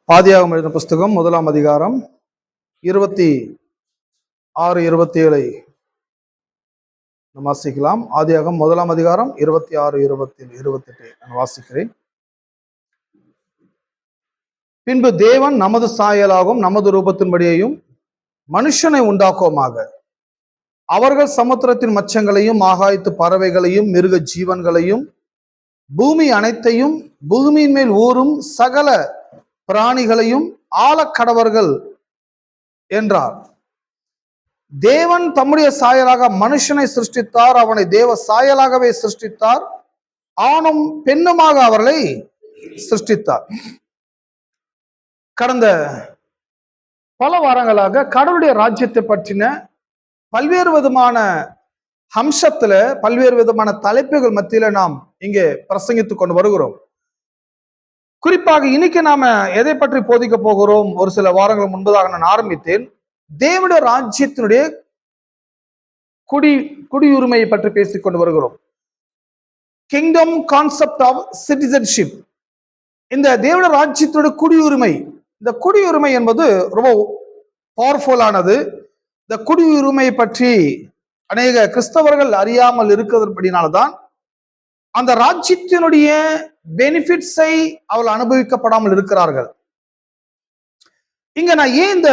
ஆதியாகமம் எழுதின புஸ்தகம் 1ஆம் அதிகாரம் 26, 27 நாம் வாசிக்கலாம். ஆதியாகமம் 1ஆம் அதிகாரம் 26, 27, 28 நான் வாசிக்கிறேன். பின்பு தேவன் நமது சாயலாகவும் நமது ரூபத்தின்படியையும் மனுஷனை உண்டாக்குவோமாக, அவர்கள் சமுத்திரத்தின் மச்சங்களையும் ஆகாயத்து பறவைகளையும் மிருக ஜீவன்களையும் பூமி அனைத்தையும் பூமியின் மேல் ஊறும் சகல பிராணிகளையும் ஆளக்கடவர்கள் என்றார். தேவன் தம்முடைய சாயலாக மனுஷனை சிருஷ்டித்தார், அவனை தேவ சாயலாகவே சிருஷ்டித்தார், ஆணும் பெண்ணுமாக அவர்களை சிருஷ்டித்தார். கடந்த பல வாரங்களாக கடவுளுடைய ராஜ்யத்தை பற்றின பல்வேறு விதமான அம்சத்துல பல்வேறு விதமான தலைப்புகள் மத்தியில நாம் இங்கே பிரசங்கித்துக் கொண்டு வருகிறோம். குறிப்பாக இன்னைக்கு நாம எதை பற்றி போதிக்க போகிறோம்? ஒரு சில வாரங்கள் முன்பதாக நான் ஆரம்பித்தேன். தேவனுடைய ராஜ்யத்தினுடைய குடியுரிமையை பற்றி பேசிக் கொண்டு வருகிறோம். Kingdom concept of citizenship. இந்த தேவனுடைய ராஜ்யத்தினுடைய குடியுரிமை, இந்த குடியுரிமை என்பது ரொம்ப பவர்ஃபுல்லானது. இந்த குடியுரிமை பற்றி அநேக கிறிஸ்தவர்கள் அறியாமல் இருக்கிறதுபடினால்தான் அந்த ராஜ்யத்தினுடைய பெனிஃபிட்ஸை அவள் அனுபவிக்கப்படாமல் இருக்கிறார்கள். இங்க நான் ஏன் இந்த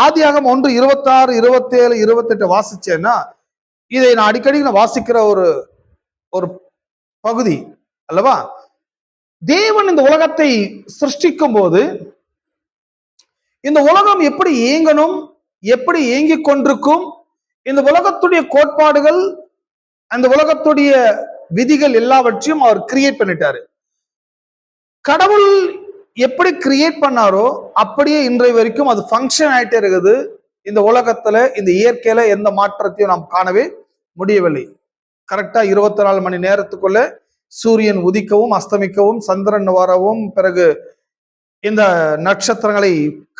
ஆதியாகமம் 1, 26, 27, 28 வாசிச்சேன்னா, இதை நான் அடிக்கடி நான் வாசிக்கிற ஒரு பகுதி அல்லவா. தேவன் இந்த உலகத்தை சிருஷ்டிக்கும் போது இந்த உலகம் எப்படி இயங்கணும், எப்படி இயங்கிக் கொண்டிருக்கும், இந்த உலகத்துடைய கோட்பாடுகள், அந்த உலகத்துடைய விதிகள் எல்லாவற்றையும் அவர் கிரியேட் பண்ணிட்டாரு. கடவுள் எப்படி கிரியேட் பண்ணாரோ அப்படியே இன்றைய வரைக்கும் அது ஃபங்க்ஷன் ஆயிட்டே இருக்குது. இந்த உலகத்துல, இந்த இயற்கையில எந்த மாற்றத்தையும் நாம் காணவே முடியவில்லை. கரெக்டா 24 மணி நேரத்துக்குள்ள சூரியன் உதிக்கவும் அஸ்தமிக்கவும், சந்திரன் வரவும், பிறகு இந்த நட்சத்திரங்களை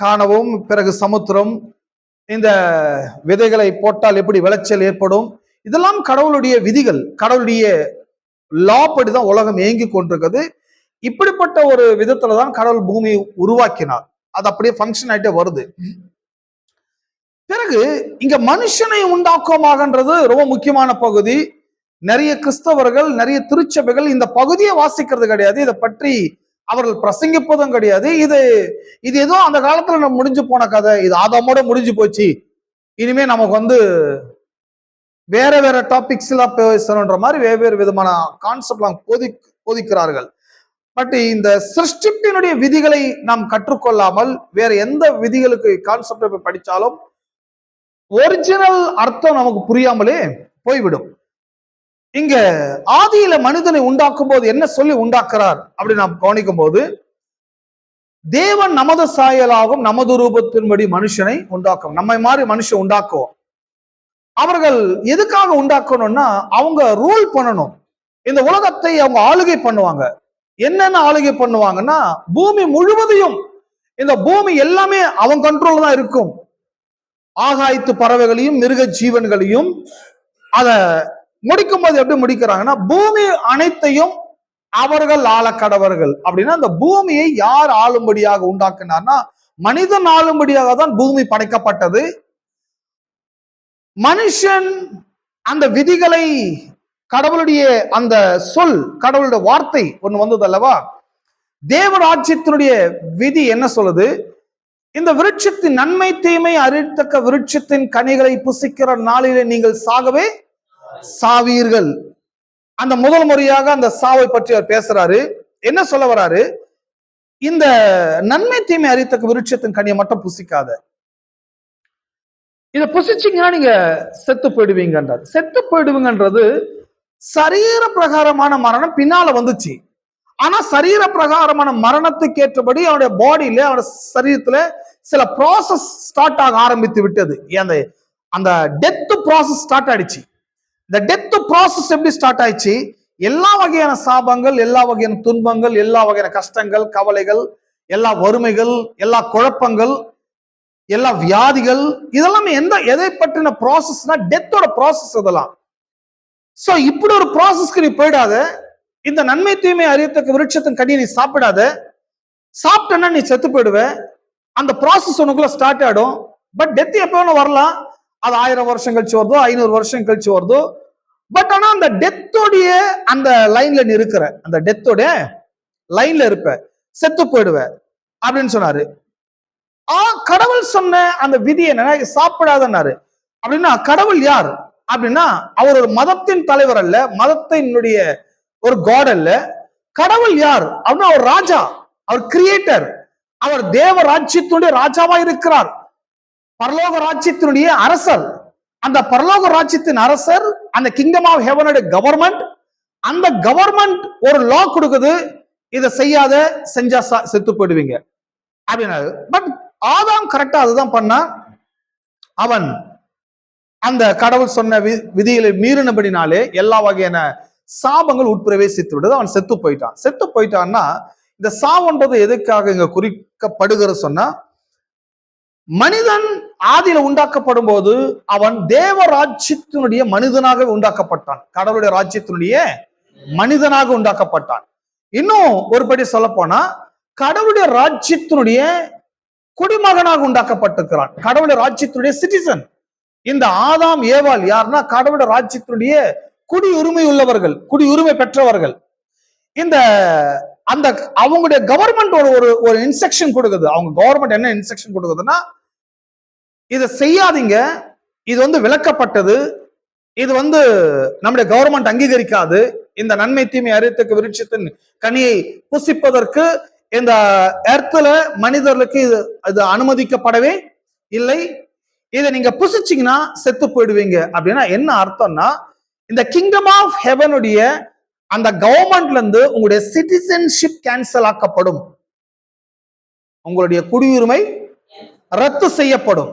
காணவும், பிறகு சமுத்திரம், இந்த விதைகளை போட்டால் எப்படி விளைச்சல் ஏற்படும், இதெல்லாம் கடவுளுடைய விதிகள், கடவுளுடைய லா படிதான் உலகம் இயங்கி கொண்டிருக்கிறது. இப்படிப்பட்ட ஒரு விதத்துலதான் கடவுள் பூமியை உருவாக்கினார். அது அப்படியே ஃபங்க்ஷன் ஆயிட்டே வருது. பிறகு இங்க மனுஷனை உண்டாக்குவமாகன்றது ரொம்ப முக்கியமான பகுதி. நிறைய கிறிஸ்தவர்கள், நிறைய திருச்சபைகள் இந்த பகுதியை வாசிக்கிறது கிடையாது, இதை பற்றி அவர்கள் பிரசங்கிப்பதும் கிடையாது. இது ஏதோ அந்த காலத்துல நம்ம முடிஞ்சு போன கதை, இது ஆதாமோட முடிஞ்சு போச்சு, இனிமே நமக்கு வேற வேற டாபிக்ஸ் எல்லாம் பேசணுன்ற மாதிரி வெவ்வேறு விதமான கான்செப்ட்லாம் போதிக்கிறார்கள். பட் இந்த சிருஷ்டிப்பினுடைய விதிகளை நாம் கற்றுக்கொள்ளாமல் வேற எந்த விதிகளுக்கு கான்செப்டை படிச்சாலும் ஒரிஜினல் அர்த்தம் நமக்கு புரியாமலே போய்விடும். இங்க ஆதியில மனிதனை உண்டாக்கும் போது என்ன சொல்லி உண்டாக்குறார் அப்படி நாம் கவனிக்கும் போது, தேவன் நமது சாயலாகும் நமது ரூபத்தின்படி மனுஷனை உண்டாக்கும். நம்மை மாதிரி மனுஷன் உண்டாக்குவோம். அவர்கள் எதுக்காக உண்டாக்கணும்னா, அவங்க ரூல் பண்ணணும், இந்த உலகத்தை அவங்க ஆளுகை பண்ணுவாங்க. என்னென்ன ஆளுகை பண்ணுவாங்கன்னா, பூமி முழுவதையும், இந்த பூமி எல்லாமே அவங்க கண்ட்ரோல் தான் இருக்கும். ஆகாயத்து பறவைகளையும் மிருக ஜீவன்களையும் அத முடிக்கும் போது எப்படி முடிக்கிறாங்கன்னா, பூமி அனைத்தையும் அவர்கள் ஆளக்கடவர்கள். அப்படின்னா அந்த பூமியை யார் ஆளும்படியாக உண்டாக்குனார்னா, மனிதன் ஆளும்படியாக தான் பூமி படைக்கப்பட்டது. மனுஷன் அந்த விதிகளை, கடவுளுடைய அந்த சொல், கடவுளுடைய வார்த்தை ஒண்ணு வந்தது அல்லவா. தேவராஜ்யத்தினுடைய விதி என்ன சொல்லுது? இந்த விருட்சத்தின் நன்மை தீமை அறியத்தக்க விருட்சத்தின் கனிகளை புசிக்கிற நாளிலே நீங்கள் சாகவே சாவீர்கள். அந்த முதல் முறையாக அந்த சாவை பற்றி அவர் பேசுறாரு. என்ன சொல்ல வராரு? இந்த நன்மை தீமை அறியத்தக்க விருட்சத்தின் கனியை மட்டும் புசிக்காத, இதை புசிச்சிங்கன்னா நீங்க செத்து போயிடுவீங்கன்றார். செத்து போயிடுவீங்கன்றது சரீர பிரகாரமான மரணம் பின்னால வந்துச்சு. ஆனா சரீர பிரகாரமான மரணத்துக்கு ஏற்றபடி அவனுடைய பாடியில, அவனுடைய சரீரத்துல சில ப்ராசஸ் ஸ்டார்ட் ஆக ஆரம்பித்து விட்டது. அந்த டெத் ப்ராசஸ் ஸ்டார்ட் ஆயிடுச்சு. இந்த டெத் ப்ராசஸ் எப்படி ஸ்டார்ட் ஆயிடுச்சு? எல்லா வகையான சாபங்கள், எல்லா வகையான துன்பங்கள், எல்லா வகையான கஷ்டங்கள், கவலைகள், எல்லா வறுமைகள், எல்லா குழப்பங்கள், எல்லா வியாதிகள், இதெல்லாம் எதை பற்றின ப்ராசஸ்னா டெத்தோட ப்ராசஸ் இதெல்லாம். சோ இப்படி ஒரு ப்ராசஸ்க்கு நீ போயிடாத, இந்த நன்மை தீமை அறியத்தக்க விருட்சத்தின் கனியை நீ சாப்பிடாத, சாப்பிட்டேன்னா நீ செத்து போயிடுவ. அந்த ப்ராசஸ் உனக்குள்ள ஸ்டார்ட் ஆயிடும். பட் டெத் எப்ப வேணும் வரலாம். அது 1000 வருஷம் கழிச்சு வருதோ, 500 வருஷம் கழிச்சு வருதோ. பட் ஆனா அந்த டெத்தோடைய அந்த லைன்ல நீ இருக்கிற, அந்த டெத்தோட லைன்ல இருப்ப, செத்து போயிடுவ அப்படின்னு சொன்னாரு. கடவுள் சொன்ன அந்த விதி என்னன்னா, சாப்பிடாதன்னாரு. அப்படின்னா கடவுள் யார் அப்படின்னா, அவர் ஒரு மதத்தின் தலைவர் அல்ல, மதத்தினுடைய ஒரு காட் அல்ல. கடவுள் யார் அப்படின்னா, அவர் ராஜா, அவர் கிரியேட்டர், அவர் தேவ ராஜ்யத்தினுடைய ராஜாவா இருக்கிறார், பரலோக ராஜ்யத்தினுடைய அரசர். அந்த பரலோக ராஜ்யத்தின் அரசர், அந்த கிங்டம் ஆஃப் ஹெவனுடைய கவர்மெண்ட். அந்த கவர்மெண்ட் ஒரு லா கொடுக்குது, இதை செய்யாத, செஞ்சா செத்து போயிடுவீங்க அப்படின்னா. பட் ஆதாம் கரெக்டா அதுதான் பண்ணா. அவன் அந்த கடவுள் சொன்ன விதிகளை மீறினபடினாலே எல்லா வகையான சாபங்கள் உட்பிரவேசித்து விடுது. அவன் செத்து போயிட்டான். செத்து போயிட்டான்னா இந்த சாவுன்றது எதுக்காக இங்க குறிக்கப்படுகிறது சொன்னா, மனிதன் ஆதியில உண்டாக்கப்படும் போது அவன் தேவ ராஜ்யத்தினுடைய மனிதனாக உண்டாக்கப்பட்டான், கடவுளுடைய ராஜ்யத்தினுடைய மனிதனாக உண்டாக்கப்பட்டான். இன்னும் ஒருபடி சொல்ல போனா கடவுளுடைய ராஜ்யத்தினுடைய குடிமகனாக உண்டாக்கப்பட்டிருக்கிறான், கடவுளுடைய ராஜ்யத்தினுடைய சிட்டிசன். இந்த ஆதாம் ஏவாள் யாருன்னா கடவுளுடைய ராஜ்யத்தினுடைய குடியுரிமை உள்ளவர்கள், குடியுரிமை பெற்றவர்கள். இந்த அந்த அவங்களுடைய கவர்மெண்ட் ஒரு இன்ஸ்ட்ரக்ஷன் கொடுக்குது. அவங்க கவர்மெண்ட் என்ன இன்ஸ்ட்ரக்ஷன் கொடுக்குதுன்னா, இதை செய்யாதீங்க, இது விளக்கப்பட்டது, இது நம்முடைய கவர்மெண்ட் அங்கீகரிக்காது, இந்த நன்மை தீமை அறியத்தக்க விருட்சத்தின் கனியை புசிப்பதற்கு இந்த எர்த்துல மனிதர்களுக்கு இது அனுமதிக்கப்படவே இல்லை, இதை நீங்க புசிச்சீங்கன்னா செத்து போயிடுவீங்க. அப்படின்னா என்ன அர்த்தம்னா, இந்த கிங்டம் ஆஃப் ஹெவனுடைய அந்த கவர்மெண்ட்ல இருந்து உங்களுடைய சிட்டிசன்ஷிப் கேன்சல் ஆக்கப்படும், உங்களுடைய குடியுரிமை ரத்து செய்யப்படும்.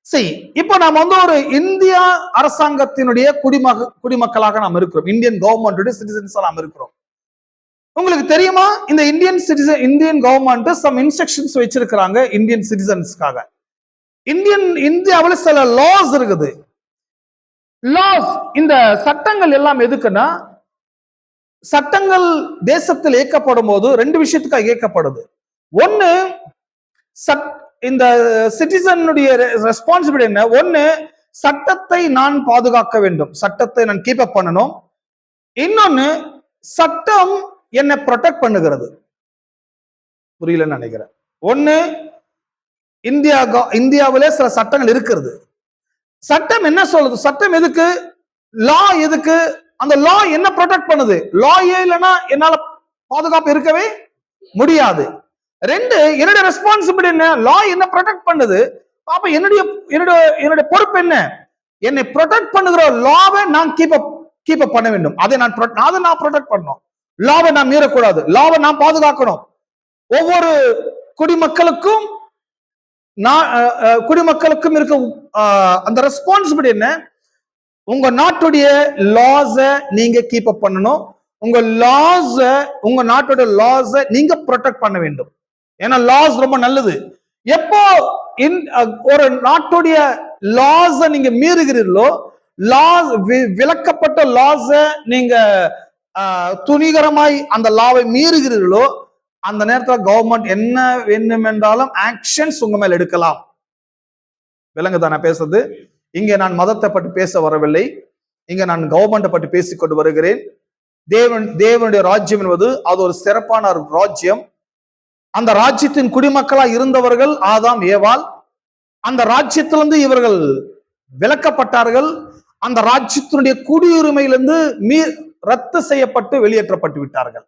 சரி, இப்போ நாம ஒரு இந்தியா அரசாங்கத்தினுடைய குடிமக்களாக நாம் இருக்கிறோம், இந்தியன் கவர்மெண்ட் சிட்டிசன்ஸ் நாம் இருக்கிறோம். உங்களுக்கு தெரியுமா, இந்த இந்தியன் கவர்மெண்ட் சம் இன்ஸ்ட்ரக்ஷன்ஸ் வச்சிருக்கிறாங்க இந்தியன் சிட்டிசன்ஸ்க்காக. இந்தியாவில் சில லாஸ் இருக்குது. லாஸ், இந்த சட்டங்கள் எல்லாம் எதுக்குன்னா, சட்டங்கள் தேசத்தில் இயக்கப்படும் போது 2 விஷயத்துக்காக இயக்கப்படுது. ஒன்னு, இந்த சிட்டிசனுடைய ரெஸ்பான்சிபிலிட்டி என்ன, ஒன்னு சட்டத்தை நான் பாதுகாக்க வேண்டும், சட்டத்தை நான் கீப் அப் பண்ணணும். இன்னொன்னு, சட்டம் என்னை ப்ரொடெக்ட் பண்ணுகிறது. புரியலன்னு நினைக்கிறேன். ஒன்னு, இந்தியாவிலே சில சட்டங்கள் இருக்கிறது. சட்டம் என்ன சொல்லுது, சட்டம் எதுக்கு, லா எதுக்கு, அந்த லா என்ன ப்ரொடெக்ட் பண்ணுது. லா இல்லைன்னா என்னால பாதுகாப்பு இருக்கவே முடியாது. 2, என்னுடைய ரெஸ்பான்சிபிலிட்டி என்ன, லா என்ன ப்ரொடெக்ட் பண்ணுது, அப்ப என்னுடைய பொறுப்பு என்ன, என்னை ப்ரொடெக்ட் பண்ணுகிற லாவை நான் கீப் அப் பண்ண வேண்டும். அதை நான் ப்ரொடெக்ட் பண்ணணும், லாவை நான் மீறக்கூடாது, லாவை நான் பாதுகாக்கணும். ஒவ்வொரு குடிமக்களுக்கும் இருக்க அந்த ரெஸ்பான்சிபிலிட்டி என்ன, உங்க நாட்டுடைய லாஸ நீங்க கீப் அப் பண்ணணும், உங்க நாட்டுடைய லாஸ நீங்க ப்ரொடெக்ட் பண்ண வேண்டும். ஏன்னா லாஸ் ரொம்ப நல்லது. எப்போ ஒரு நாட்டுடைய லாஸ நீங்க மீறுகிறீர்களோ, விளக்கப்பட்ட லாஸ நீங்க துணிகரமாய் அந்த லாவை மீறுகிறீர்களோ, அந்த நேரத்தில் கவர்மெண்ட் என்ன வேண்டும் என்றாலும் ஆக்ஷன்ஸ் உங்க மேல் எடுக்கலாம். விலங்குதான பேசுறது. இங்க நான் மதத்தை பற்றி பேச வரவில்லை, இங்க நான் கவர்மெண்ட்டை பற்றி பேசிக்கொண்டு வருகிறேன். தேவனுடைய ராஜ்யம் என்பது அது ஒரு சிறப்பான ஒரு ராஜ்யம். அந்த ராஜ்யத்தின் குடிமக்களா இருந்தவர்கள் ஆதாம் ஏவாள். அந்த ராஜ்யத்திலிருந்து இவர்கள் விலக்கப்பட்டார்கள். அந்த ராஜ்யத்தினுடைய குடியுரிமையிலிருந்து ரத்து செய்யப்பட்டு வெளியேற்றப்பட்டு விட்டார்கள்.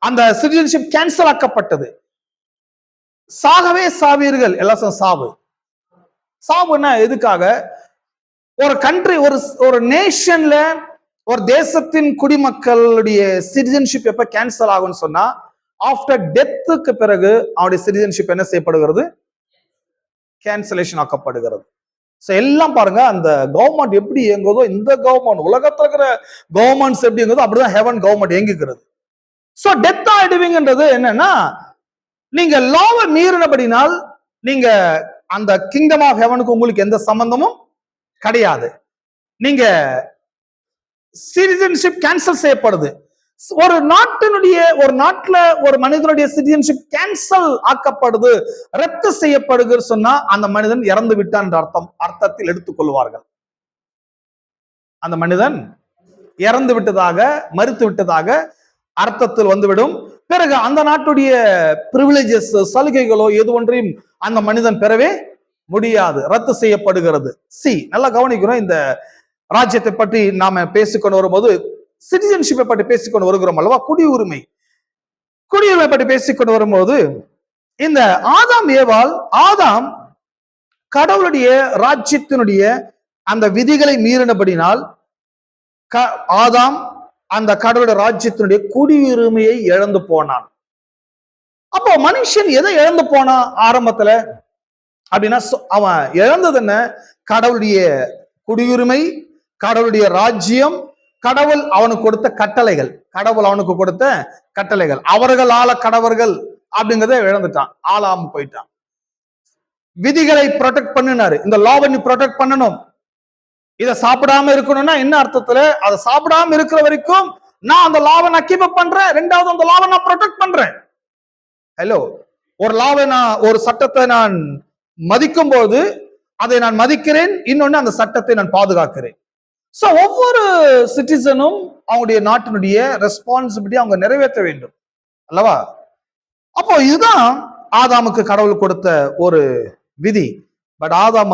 அந்த சிட்டிசன்ஷிப் கேன்சல் ஆக்கப்பட்டது. சாகவே சாவீர்கள், எல்லாம் சாவு. சாவுன்னா எதுக்காக, ஒரு கண்ட்ரி, ஒரு நேஷன்ல, ஒரு தேசத்தின் குடிமக்களுடைய சிட்டிசன்ஷிப் எப்ப கேன்சல் ஆகும்னு சொன்னா, ஆஃப்டர் டெத்துக்கு பிறகு அவருடைய சிட்டிசன்ஷிப் என்ன செய்யப்படுகிறது, கேன்சலேஷன் ஆக்கப்படுகிறது. எல்லாம் பாருங்க, அந்த கவர்மெண்ட் எப்படி இயங்குதோ, இந்த கவர்மெண்ட் உலகத்துல இருக்கிற கவர்மெண்ட்ஸ் எப்படி இயங்குதோ அப்படிதான் ஹெவன் கவர்மெண்ட் இயங்குகிறது. சோ டெத் ஆயிடுவீங்கன்றது என்னன்னா, நீங்க லாவை மீறினபடினால் நீங்க அந்த கிங்டம் ஆஃப் ஹெவனுக்கு உங்களுக்கு எந்த சம்பந்தமும் கிடையாது. நீங்க சிட்டிசன்ஷிப் கேன்சல் செய்யப்படுது. ஒரு நாட்டுல ஒரு மனிதனுடைய சிட்டிசன்ஷிப் கேன்சல் ஆக்கப்படுது, ரத்து செய்யப்படுது சொன்னா அந்த மனிதன் இறந்து விட்டான் என்ற அர்த்தத்தில் எடுத்துக்கொள்வார்கள். அந்த மனிதன் இறந்து விட்டதாக, மரித்து விட்டதாக அர்த்தத்தில் வந்துவிடும். பிறகு அந்த நாட்டுடைய பிரிவிலேஜஸ், சலுகைகளோ எது ஒன்றையும் அந்த மனிதன் பெறவே முடியாது, ரத்து செய்யப்படுகிறது. நல்லா கவனிக்கிறோம். இந்த ராஜ்யத்தை பற்றி நாம பேசிக்கொண்டு வரும்போது சிட்டிசன்ஷிப்பை பற்றி பேசிக்கொண்டு வருகிறோம் அல்லவா? குடியுரிமை பற்றி பேசிக்கொண்டு வரும்போது இந்த ஆதாம் ஏவாள், ஆதாம் கடவுளுடைய ராஜ்யத்தினுடைய அந்த விதிகளை மீறினபடினால் ஆதாம் அந்த கடவுளுடைய ராஜ்யத்தினுடைய குடியுரிமையை இழந்து போனான். அப்போ மனுஷன் எதை இழந்து போனான் ஆரம்பத்துல அப்படின்னா, அவன் இழந்தது என்ன? கடவுளுடைய குடியுரிமை, கடவுளுடைய ராஜ்யம், கடவுள் அவனுக்கு கொடுத்த கட்டளைகள், அவர்கள் ஆள கடவர்கள் அப்படிங்கறத இழந்துட்டான், ஆளாம போயிட்டான். விதிகளை ப்ரொடெக்ட் பண்ணினாரு. இந்த லாவை நீ ப்ரொடெக்ட் பண்ணணும், இதை சாப்பிடாம இருக்கணும்னா என்ன அர்த்தத்துல, அதை சாப்பிடாம இருக்கிற வரைக்கும் நான் அந்த லாவை நான் கீப் அப் பண்றேன், ரெண்டாவது அந்த லாவை நான் ப்ரொடெக்ட் பண்றேன். ஹலோ, ஒரு லாவை ஒரு சட்டத்தை நான் மதிக்கும் போது அதை நான் மதிக்கிறேன், இன்னொன்னு அந்த சட்டத்தை நான் பாதுகாக்கிறேன். சோ ஒவ்வொரு சிட்டிசனும் அவங்களுடைய நாட்டினுடைய ரெஸ்பான்சிபிலிட்டி அவங்க நிறைவேற்ற வேண்டும் அல்லவா? அப்போ இதுதான் ஆதாமுக்கு கடவுள் கொடுத்த ஒரு விதி. பட் ஆதாம்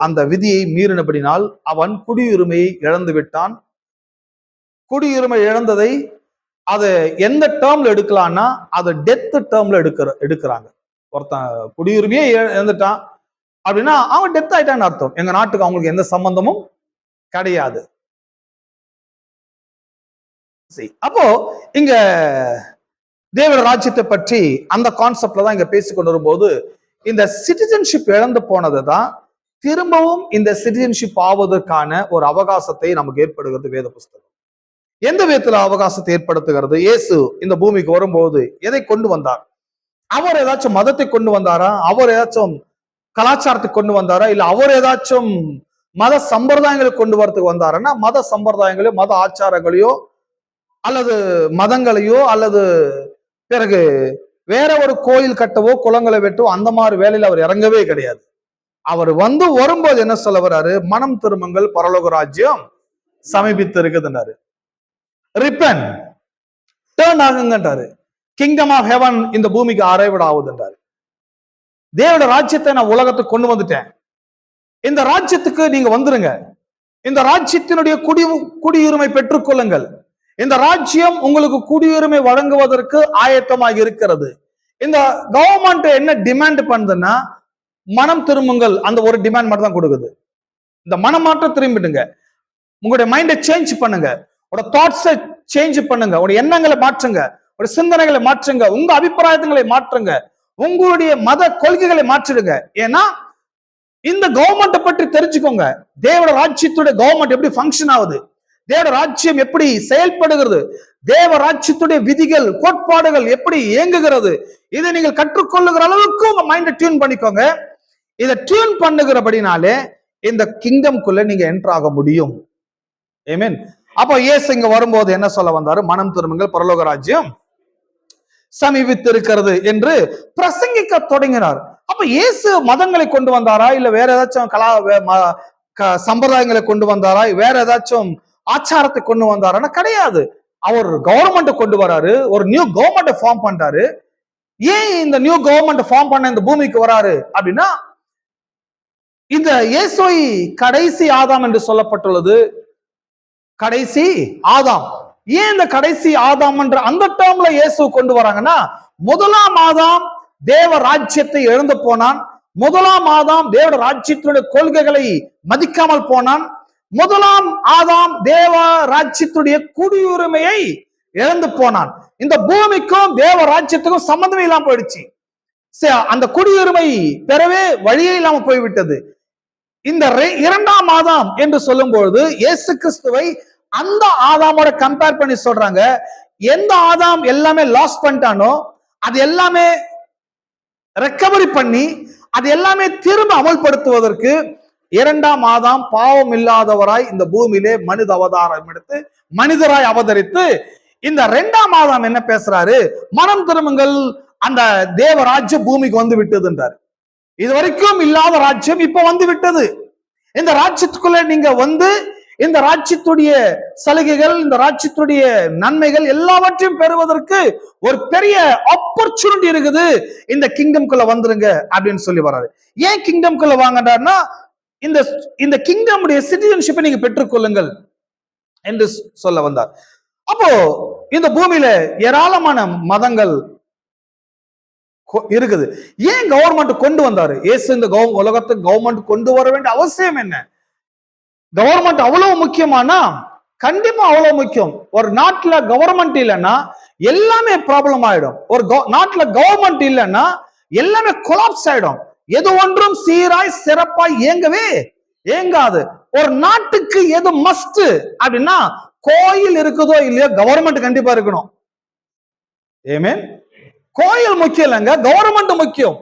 அந்த விதியை மீறினபடினால் அவன் குடியுரிமையை இழந்து விட்டான். குடியுரிமை இழந்ததை அதை எந்த டேர்ம்ல எடுக்கலாம்னா அதை டெத் டேர்ம்ல எடுக்கிறாங்க. ஒருத்தன் குடியுரிமையே இழந்துட்டான் அப்படின்னா அவன் டெத் ஆயிட்டான்னு அர்த்தம். எங்க நாட்டுக்கு அவங்களுக்கு எந்த சம்பந்தமும் கிடையாது. அப்போ இங்க தேவ ராஜ்யத்தை பற்றி அந்த கான்செப்ட்ல தான் இங்க பேசிக்கொண்டு வரும்போது இந்த சிட்டிசன்ஷிப் இழந்து போனதை தான் திரும்பவும் இந்த சிட்டிசன்ஷிப் ஆவதற்கான ஒரு அவகாசத்தை நமக்கு ஏற்படுகிறது வேத புஸ்தகம். எந்த விதத்துல அவகாசத்தை ஏற்படுத்துகிறது? இயேசு இந்த பூமிக்கு வரும்போது எதை கொண்டு வந்தார்? அவர் ஏதாச்சும் மதத்தை கொண்டு வந்தாரா? அவர் ஏதாச்சும் கலாச்சாரத்தை கொண்டு வந்தாரா? இல்ல அவர் ஏதாச்சும் மத சம்பிரதாயங்களை கொண்டு வரதுக்கு வந்தாருன்னா, மத சம்பிரதாயங்களையோ மத ஆச்சாரங்களையோ அல்லது மதங்களையோ அல்லது பிறகு வேற ஒரு கோயில் கட்டவோ குளங்களை வெட்டவோ அந்த மாதிரி வேலையில அவர் இறங்கவே கிடையாது. அவர் வரும்போது என்ன சொல்ல வர்றாரு? மனம் திரும்புங்கள், பரலோக ராஜ்யம் சமீபித்து இருக்குதுன்றாரு. ரிப்பன், டர்ன் ஆகுங்கன்றாரு. கிங்டம் ஆஃப் ஹெவன் இந்த பூமிக்கு அரைவிட ஆகுதுன்றாரு. தேவட ராஜ்யத்தை நான் உலகத்துக்கு கொண்டு வந்துட்டேன், இந்த ராஜ்யத்துக்கு நீங்க வந்துருங்க, இந்த ராஜ்யத்தினுடைய குடியுரிமை பெற்றுக்கொள்ளுங்கள், இந்த ராஜ்யம் உங்களுக்கு குடியுரிமை வழங்குவதற்கு ஆயத்தமாக இருக்கிறது. இந்த கவர்மெண்ட் என்ன டிமாண்ட் பண்ணுதுன்னா, மனம் திரும்புங்கள், அந்த ஒரு டிமாண்ட் மட்டும் தான் கொடுக்குது. இந்த மனமாற்றம் திரும்பிடுங்க, உங்களுடைய மைண்டை சேஞ்ச் பண்ணுங்க, உங்களோட தாட்ஸை சேஞ்ச் பண்ணுங்க, உங்களுடைய எண்ணங்களை மாற்றுங்க, உங்களுடைய சிந்தனைகளை மாற்றுங்க, உங்க அபிப்பிராயங்களை மாற்றுங்க, உங்களுடைய மத கொள்கைகளை மாற்றிடுங்க. ஏன்னா இந்த கவர்மெண்ட்டை பற்றி தெரிஞ்சுக்கோங்க. தேவட ராஜ்யத்துடைய கவர்மெண்ட் எப்படி ஃபங்க்ஷன் ஆகுது, தேவ ராஜ்யம் எப்படி செயல்படுகிறது, தேவ ராஜ்யத்துடைய விதிகள் கோட்பாடுகள் எப்படி இயங்குகிறது, இதை நீங்கள் கற்றுக்கொள்ளுகிற அளவுக்கு உங்க மைண்டை டியூன் பண்ணிக்கோங்க. இதை டியூன் பண்ணுகிறபடினாலே இந்த கிங்டம்குள்ள நீங்க என்டர் ஆக முடியும். ஆமென். அப்போ இயேசு இங்க வரும்போது என்ன சொல்ல வந்தாரு? மனம் திரும்புங்கள், பரலோக ராஜ்யம் சமீபித்து இருக்கிறது என்று பிரசங்கிக்க தொடங்கினார். அப்ப இயேசு மதங்களை கொண்டு வந்தாரா, இல்ல வேற ஏதாச்சும் சம்பிரதாயங்களை கொண்டு வந்தாரா, வேற ஏதாச்சும் ஆச்சாரத்தை கொண்டு வந்தாரான்னா கிடையாது. அவர் கவர்மெண்ட் கொண்டு வராரு, ஒரு நியூ கவர்மெண்ட் ஃபார்ம் பண்றாரு. ஏன் இந்த நியூ கவர்மெண்ட் ஃபார்ம் பண்ண இந்த பூமிக்கு வராரு அப்படின்னா, இந்த இயேசுவை கடைசி ஆதாம் என்று சொல்லப்பட்டுள்ளது. கடைசி ஆதாம். ஏன் இந்த கடைசி ஆதாம் என்ற அந்த டேர்ம்ல இயேசு கொண்டு வராங்கன்னா, முதலாம் ஆதாம் தேவ ராஜ்யத்தை இழந்து போனான், முதலாம் ஆதாம் தேவ ராஜ்யத்தினுடைய கொள்கைகளை மதிக்காமல் போனான், முதலாம் ஆதாம் தேவ ராஜ்யத்துடைய குடியுரிமையை இழந்து போனான். இந்த பூமிக்கும் தேவ ராஜ்யத்துக்கும் சம்பந்தமே இல்லாம போயிடுச்சு. அந்த குடியுரிமை பெறவே வழியே இல்லாம போய்விட்டது. இந்த இரண்டாம் ஆதாம் என்று சொல்லும் பொழுது இயேசு கிறிஸ்துவை அந்த ஆதாமோட கம்பேர் பண்ணி சொல்றாங்க. எந்த ஆதாம் எல்லாமே லாஸ் பண்ணிட்டானோ அது எல்லாமே ரெக்கவரி பண்ணி அது எல்லாமே திரும்ப அமல்படுத்துவதற்கு இரண்டாம் ஆதாம் பாவம் இல்லாதவராய் இந்த பூமியிலே மனித அவதாரம் எடுத்து மனிதராய் அவதரித்து இந்த 2ஆம் ஆதாம் என்ன பேசுறாரு? மனம் திரும்புங்கள், அந்த தேவ ராஜ்யம் பூமிக்கு வந்து விட்டதுன்றார். இது வரைக்கும் இல்லாத ராஜ்யம் இப்ப வந்து விட்டது. இந்த ராஜ்யத்துக்குள்ள நீங்க வந்து இந்த ராஜ்யத்துடைய சலுகைகள், இந்த ராஜ்யத்துடைய நன்மைகள் எல்லாவற்றையும் பெறுவதற்கு ஒரு பெரிய ஆப்பர்ச்சுனிட்டி இருக்குது. இந்த கிங்டம்குள்ள வந்துருங்க அப்படின்னு சொல்லி வர்றாரு. ஏன் கிங்டம்குள்ள வாங்கடார்னா, இந்த இந்த கிங்டமுடைய சிட்டிசன்ஷிப்பை நீங்க பெற்றுக்கொள்ளுங்கள் என்று சொல்ல வந்தார். அப்போ இந்த பூமியில ஏராளமான மதங்கள் இருக்குது. ஏன் கவர்மெண்ட் கொண்டு வந்தாரு? இயேசு இந்த உலகத்துக்கு கவர்மெண்ட் கொண்டு வர வேண்டிய அவசியம் என்ன? கவர்மெண்ட் அவ்வளவு முக்கியமானா? கண்டிப்பா அவ்வளவு முக்கியம். ஒரு நாட்டுல கவர்மெண்ட் இல்லைன்னா எல்லாமே ப்ராப்ளம் ஆயிடும். ஒரு நாட்டுல கவர்மெண்ட் இல்லைன்னா எல்லாமே கொலாப்ஸ் ஆயிடும். எது ஒன்றும் சீராய் சிறப்பாய் இயங்காது. ஒரு நாட்டுக்கு எது மஸ்ட் அப்படின்னா, கோயில் இருக்குதோ இல்லையோ கவர்மெண்ட் கண்டிப்பா இருக்கணும். ஆமென். கோயில் முக்கியம் இல்லைங்க, கவர்மெண்ட் முக்கியம்.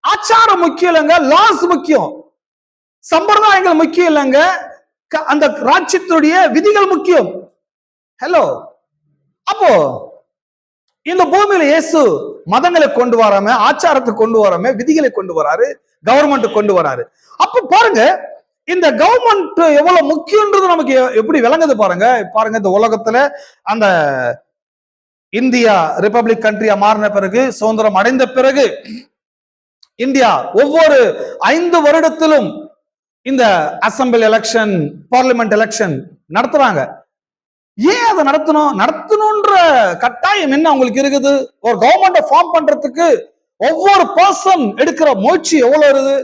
ஆச்சாரம் முக்கியம் இல்லைங்க, லாஸ் முக்கியம். சம்பிரதாயங்கள் முக்கியம் இல்லைங்க, அந்த ராஜ்யத்துடைய விதிகள் முக்கியம். ஹலோ. அப்போ இந்த பூமியில இயேசு மதங்களை கொண்டு வராம, ஆச்சாரத்தை கொண்டு வராம, விதிகளை கொண்டு வராரு, கவர்மெண்ட் கொண்டு வராரு. அப்ப பாருங்க, இந்த கவர்மெண்ட் எவ்வளவு முக்கியன்றது நமக்கு எப்படி விளங்குது பாருங்க. இந்த உலகத்துல அந்த இந்தியா ரிபப்ளிக் கண்ட்ரியா மாறின பிறகு, சுதந்திரம் அடைந்த பிறகு, இந்தியா ஒவ்வொரு 5 வருடத்திலும் இந்த அசம்பிளி எலெக்ஷன், பார்லிமெண்ட் எலெக்ஷன் நடத்துறாங்க. ஏன் அதை நடத்தணும்ன்ற கட்டாயம் என்ன உங்களுக்கு இருக்குது? ஒரு கவர்மெண்ட் ஃபார்ம் பண்றதுக்கு ஒவ்வொரு பர்சன் எடுக்கிற முயற்சி எவ்வளவு இருக்குது?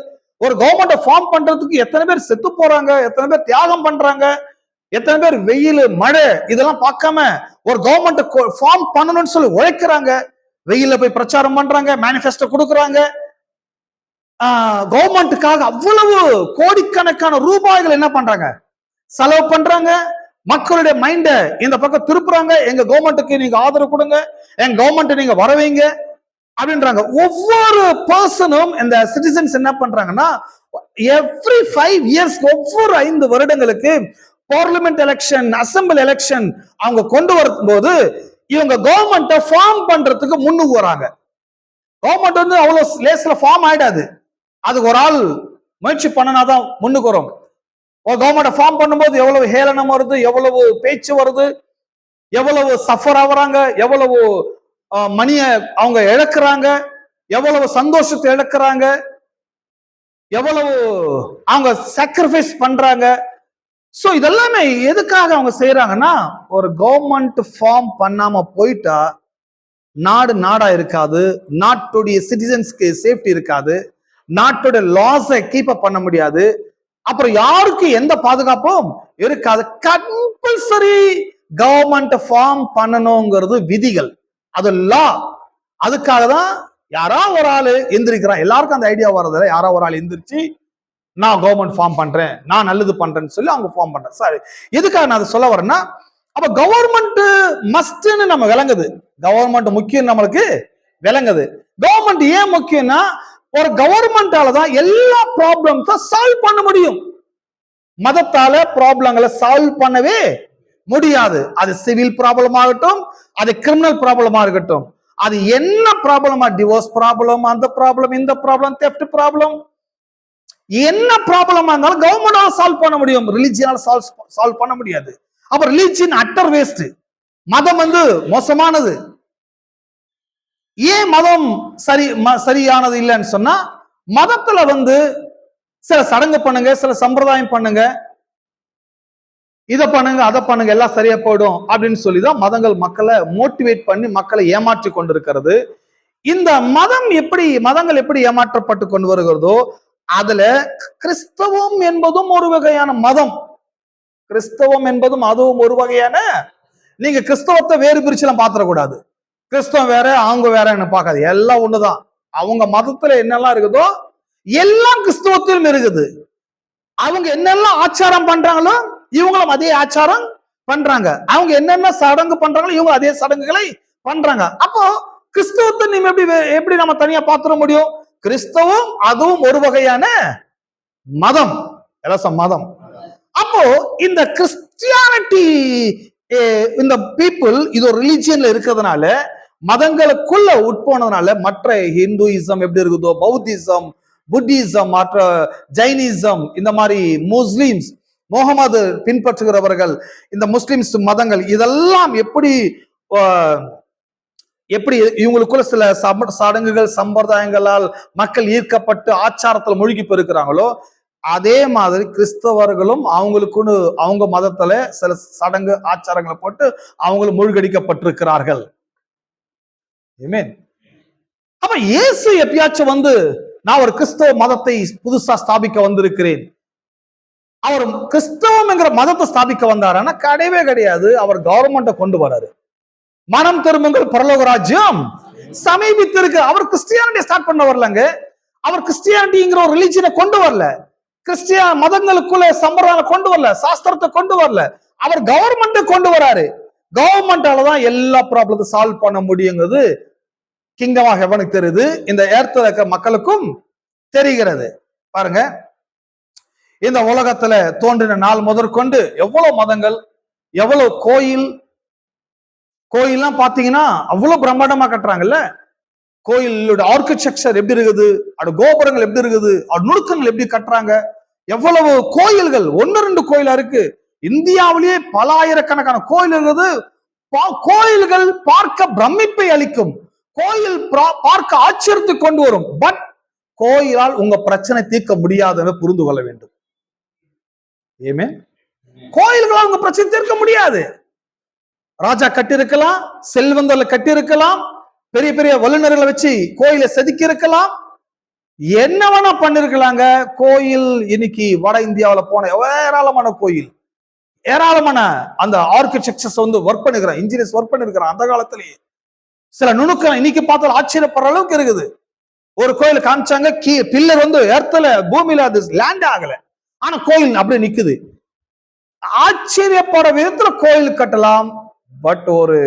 ஒரு கவர்மெண்ட் ஃபார்ம் பண்றதுக்கு எத்தனை பேர் செத்து போறாங்க, எத்தனை பேர் தியாகம் பண்றாங்க, எத்தனை பேர் வெயில் மழை இதெல்லாம் பார்க்காம ஒரு கவர்மெண்ட் ஃபார்ம் பண்ணணும்னு சொல்லி உழைக்கிறாங்க. வெயில போய் பிரச்சாரம் பண்றாங்க, மேனிஃபெஸ்டோ கொடுக்கறாங்க. கவர்மெண்ட்டுக்காக அவ்வளவு கோடிக்கணக்கான ரூபாய்கள் என்ன பண்றாங்க, செலவு பண்றாங்க. மக்களுடைய மைண்ட இந்த பக்கம் திருப்புறாங்க. எங்க கவர்மெண்ட்டுக்கு நீங்க ஆதரவு கொடுங்க, எங்க கவர்மெண்ட் நீங்க வரவைங்க அப்படின்றாங்க. ஒவ்வொரு பர்சனும் இந்த சிட்டிசன்ஸ் என்ன பண்றாங்கன்னா, எவ்ரி 5 இயர்ஸ், ஒவ்வொரு 5 வருடங்களுக்கு பார்லிமெண்ட் எலெக்ஷன், அசம்பிளி எலெக்ஷன் அவங்க கொண்டு வரும்போது இவங்க கவர்மெண்ட்டை ஃபார்ம் பண்றதுக்கு முன்னுக்கு வராங்க. கவர்மெண்ட் வந்து அவ்வளவு லேஸ்ல ஃபார்ம் ஆயிடாது. அதுக்கு ஒரு ஆள் முயற்சி பண்ணனாதான் முன்னுக்கு வரும். ஒரு கவர்மெண்ட் ஃபார்ம் பண்ணும்போது எவ்வளவு ஹேளனம் வருது, எவ்வளவு பேச்சு வருது, எவ்வளவு சஃபர் ஆகுறாங்க, எவ்வளவு மணிய அவங்க இழக்கிறாங்க, எவ்வளவு சந்தோஷத்தை இழக்கிறாங்க, எவ்வளவு அவங்க சாக்ரிஃபைஸ் பண்றாங்க. சோ இதெல்லாமே எதுக்காக அவங்க செய்யறாங்கன்னா, ஒரு கவர்மெண்ட் ஃபார்ம் பண்ணாம போயிட்டா நாடு நாடா இருக்காது, நாட்டுடைய சிட்டிசன்ஸ்க்கு சேஃப்டி இருக்காது, நாட்டோட லாஸை கீப் அப் பண்ண முடியாது, அப்புறம் யாருக்கு எந்த பாதுகாப்பும் இருக்காது. கம்பல்சரி கவர்மெண்ட் ஃபார்ம் பண்ணணுங்கிறது விதிகள், அது லா. அதுக்காக தான் யாரா ஒரு ஆளு எந்திரிக்கிறான். எல்லாருக்கும் அந்த ஐடியா வர்றதில்ல. யாரா ஒரு ஆள் எந்திரிச்சு நான் கவர்மெண்ட் ஃபார்ம் பண்றேன், நான் நல்லது பண்றேன்னு சொல்லி அவங்க ஃபார்ம் பண்றேன். சரி, எதுக்காக நான் அதை சொல்ல வரேன்னா, அப்ப கவர்மெண்ட் மஸ்ட்னு நம்ம விளங்குது, கவர்மெண்ட் முக்கியம் நம்மளுக்கு விளங்குது. கவர்மெண்ட் ஏன் முக்கியம்னா, ஒரு கவர்மெண்டால தான் எல்லா ப்ராப்ளம்ஸை சால்வ் பண்ண முடியும். மதத்தால ப்ராப்ளங்களை சால்வ் பண்ணவே முடியாது. அது சிவில் ப்ராப்ளம் ஆகட்டும், அது கிரிமினல் ப்ராப்ளமா இருக்கட்டும், அது என்ன ப்ராப்ளமா, டிவோர்ஸ் ப்ராப்ளம், அந்த ப்ராப்ளம், இந்த ப்ராப்ளம், தெஃப்ட் ப்ராப்ளம், என்ன ப்ராப்ளமா இருந்தாலும் கவர்மெண்டால சால்வ் பண்ண முடியும். ரிலிஜியனால சால்வ் பண்ண முடியாது. அப்ப ரிலிஜியன் அட்டர் வேஸ்ட். மதம் வந்து மோசமானது. ஏன் மதம் சரியானது இல்லைன்னு சொன்னா, மதத்துல வந்து சில சடங்கு பண்ணுங்க, சில சம்பிரதாயம் பண்ணுங்க, இதை பண்ணுங்க, அதை பண்ணுங்க, எல்லாம் சரியா போயிடும் அப்படின்னு சொல்லிதான் மதங்கள் மக்களை மோட்டிவேட் பண்ணி மக்களை ஏமாற்றி கொண்டிருக்கிறது. இந்த மதங்கள் எப்படி ஏமாற்றப்பட்டு கொண்டு வருகிறதோ, அதுல கிறிஸ்தவம் என்பதும் ஒரு வகையான மதம். கிறிஸ்தவம் என்பதும் அதுவும் ஒரு வகையான, நீங்க கிறிஸ்தவத்தை வேறு பிரிச்சு எல்லாம் பாத்திரக்கூடாது. கிறிஸ்தவம் வேற, அவங்க வேற என்ன பார்க்காது, எல்லாம் ஒண்ணுதான். அவங்க மதத்துல என்னெல்லாம் இருக்குதோ எல்லாம் கிறிஸ்தவத்திலும் இருக்குது. அவங்க என்னெல்லாம் ஆச்சாரம் பண்றாங்களோ இவங்களும் அதே ஆச்சாரம் பண்றாங்க. அவங்க என்னென்ன சடங்கு பண்றாங்களோ இவங்க அதே சடங்குகளை பண்றாங்க. அப்போ கிறிஸ்தவத்தை நீங்க எப்படி நம்ம தனியா பாத்திர முடியும்? கிறிஸ்தவம் அதுவும் ஒரு வகையான மதம், மதம். அப்போ இந்த கிறிஸ்டியானிட்டி இந்த பீப்புள் இது ஒரு ரிலிஜியன்ல இருக்கிறதுனால, மதங்களுக்குள்ள உட்போனதுனால, மற்ற ஹிந்துயிசம் எப்படி இருக்குதோ, பௌத்திசம், புத்திசம், மற்ற ஜைனிசம், இந்த மாதிரி முஸ்லிம்ஸ், முகமது பின்பற்றுகிறவர்கள், இந்த முஸ்லிம்ஸ் மதங்கள் இதெல்லாம் எப்படி இவங்களுக்குள்ள சில சடங்குகள் சம்பிரதாயங்களால் மக்கள் ஈர்க்கப்பட்டு ஆச்சாரத்துல மூழ்கி போயிருக்கிறாங்களோ, அதே மாதிரி கிறிஸ்தவர்களும் அவங்களுக்குன்னு அவங்க மதத்துல சில சடங்கு ஆச்சாரங்களை போட்டு அவங்களும் மூழ்கடிக்கப்பட்டிருக்கிறார்கள். அப்ப இயேசு எப்பயாச்சும் வந்து நான் ஒரு கிறிஸ்தவ மதத்தை புதுசா ஸ்தாபிக்க வந்திருக்கிறேன், அவர் கிறிஸ்தவம் என்கிற மதத்தை ஸ்தாபிக்க வந்தாருன்னா கிடையவே கிடையாது. அவர் கவர்மெண்ட்டை கொண்டு வராரு. மனம் திரும்புங்கள் பரலோக ராஜ்யம் சமீபித்திருக்கு. அவர் கிறிஸ்டியானிட்டி ஸ்டார்ட் பண்ண வரலங்க. அவர் கிறிஸ்டியானிட்டிங்கிற ஒரு ரிலிஜனை கொண்டு வரல. கிறிஸ்டியன் மதங்களுக்குள்ள சம்பிரதாயம் கொண்டு வரல, சாஸ்திரத்தை கொண்டு வரல. அவர் கவர்மெண்ட் கொண்டு வராரு. கவர்மெண்டால தான் எல்லா ப்ராப்ளத்தை சால்வ் பண்ண முடியுங்கிறது கிங்டம் ஆஃப் ஹெவனுக்கு தெரியுது, இந்த எர்த்ல இருக்கிற மக்களுக்கும் தெரிகிறது. பாருங்க, இந்த உலகத்துல தோன்றின நாள் முதற்கொண்டு எவ்வளவு மதங்கள், எவ்வளவு கோயில்லாம் பாத்தீங்கன்னா அவ்வளவு பிரம்மாண்டமா கட்டுறாங்கல்ல. கோயிலோட ஆர்கிடெக்சர் எப்படி இருக்குது, அது கோபுரங்கள் எப்படி இருக்குது, அது நுணுக்கங்கள் எப்படி கட்டுறாங்க, எவ்வளவு கோயில்கள், 1-2 கோயிலா இருக்கு. இந்தியாவிலேயே பல ஆயிரக்கணக்கான கோயில் இருக்குது. கோயில்கள் பார்க்க பிரமிப்பை அளிக்கும், கோயில் பார்க்க ஆச்சரியத்தை கொண்டு வரும். பட் கோயிலால் உங்க பிரச்சனை தீர்க்க முடியாதுன்னு புரிந்து கொள்ள வேண்டும். ஏமே கோயில்களால் உங்க பிரச்சனை தீர்க்க முடியாது. ராஜா கட்டிருக்கலாம், செல்வந்தர்ல கட்டிருக்கலாம், பெரிய பெரிய வல்லுநர்களை வச்சு கோயிலை செதுக்கி இருக்கலாம், என்ன வேணா பண்ணிருக்கலாங்க. கோயில் இன்னைக்கு வட இந்தியாவில் போன ஏராளமான கோயில், ஏராளமான அந்த ஆர்கிடெக்சர்ஸ் வந்து ஒர்க் பண்ணிருக்கிறான், இன்ஜினியர்ஸ் ஒர்க் பண்ணிருக்கிறான். அந்த காலத்திலேயே சில நுணுக்கம் இன்னைக்கு பார்த்தாலும் ஆச்சரியப்படுற அளவுக்கு இருக்குது. ஒரு கோயில் காமிச்சாங்க, பில்லர் வந்து எர்த்ல பூமியில அது லேண்ட் ஆகல, ஆனா கோயில் அப்படியே நிக்குது. ஆச்சரியப்படுற விதத்துல கோயில் கட்டலாம். பட் ஒரு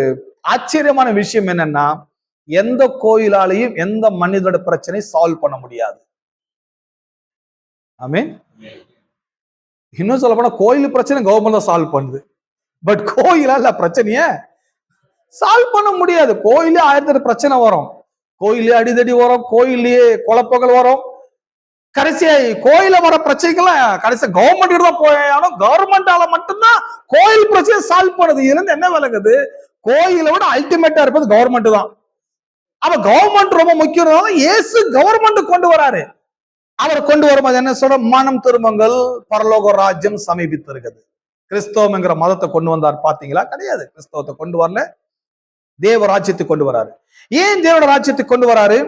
ஆச்சரியமான விஷயம் என்னன்னா, எந்த கோயிலாலையும் எந்த மனிதனோட பிரச்சனை சால்வ் பண்ண முடியாது. ஆமென். இன்னும் சொல்ல போனா கோயில் பிரச்சனை கவர்மெண்ட் தான் சால்வ் பண்ணுது. பட் கோயிலால பிரச்சனைய சால்வ் பண்ண முடியாது. கோயிலே 1000 பிரச்சனை வரும், கோயிலே அடிதடி வரும், கோயிலே குழப்பங்கள் வரும். கடைசியா கோயில வர பிரச்சனைகள்லாம் கடைசியா கவர்மெண்ட் தான் போயாலும் கவர்மெண்டால மட்டும்தான் கோயில் பிரச்சனை சால்வ் பண்ணுது. இதுல இருந்து என்ன விளங்குது, கோயிலை விட அல்டிமேட்டா இருப்பது கவர்மெண்ட் தான். அப்ப கவர்மெண்ட் ரொம்ப முக்கியம். இயேசு கவர்மெண்ட் கொண்டு வராரு. அவர் கொண்டு வரும்போது என்ன சொல்ற, மனம் திரும்புங்கள் பரலோக ராஜ்யம் சமீபித்து இருக்குது. கிறிஸ்தவம் என்கிற மதத்தை கொண்டு வந்தார் பாத்தீங்களா? கிடையாது. கிறிஸ்தவத்தை கொண்டு வரல, தேவ ராஜ்யத்தை கொண்டு வராரு. ஏன் தேவ ராஜ்யத்தை கொண்டு வராரு?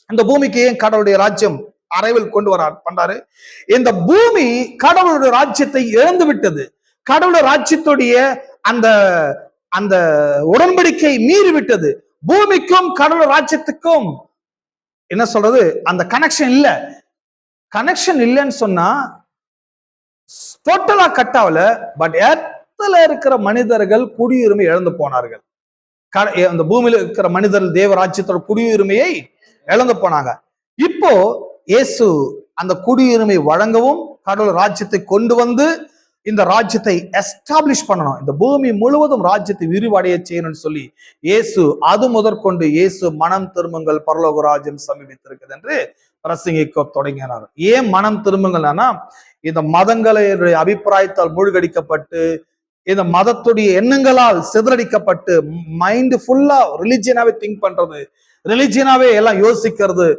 இந்த பூமிக்கு ஏன் கடவுளுடைய ராஜ்யம் அறைவில் கொண்டு பண்றாரு? இந்த பூமி கடவுளுடைய ராஜ்யத்தை இழந்து விட்டது. கடவுளுடைய ராஜ்யத்துடைய அந்த அந்த உடன்படிக்கை மீறி விட்டது. பூமிக்கும் கடவுள் ராஜ்யத்துக்கும் என்ன சொல்றது, அந்த கனெக்ஷன் இல்ல. கனெக்ஷன் இல்லைன்னு சொன்னா டோட்டலா கட் ஆகல. பட் எர்த்ல இருக்கிற மனிதர்கள் குடியுரிமை இழந்து போனார்கள். அந்த பூமியில இருக்கிற மனிதர்கள் தேவ ராஜ்யத்தோட குடியுரிமையை இழந்து போனாங்க. இப்போ இயேசு அந்த குடியுரிமை வழங்கவும் கடவுள் ராஜ்யத்தை கொண்டு வந்து இந்த ராஜ்யத்தை எஸ்டாப்ளிஷ் பண்ணணும், இந்த பூமி முழுவதும் ராஜ்யத்தை விரிவடைய செய்யணும்னு சொல்லி இயேசு அது முதற்கொண்டு இயேசு மனம் திரும்புங்கள் பரலோக ராஜ்யம் சமீபித்திருக்குது என்று பிரசங்கிக்க தொடங்கினார். ஏன் மனம் திரும்புங்கள்னா, இந்த மதங்களுடைய அபிப்பிராயத்தால் மூழ்கடிக்கப்பட்டு, இந்த மதத்துடைய எண்ணங்களால் சிதறடிக்கப்பட்டு, மைண்ட் ஃபுல்லா ரிலிஜியனாவே திங்க் பண்றது, ரிலிஜியனாவே எல்லாம் யோசிக்கிறது,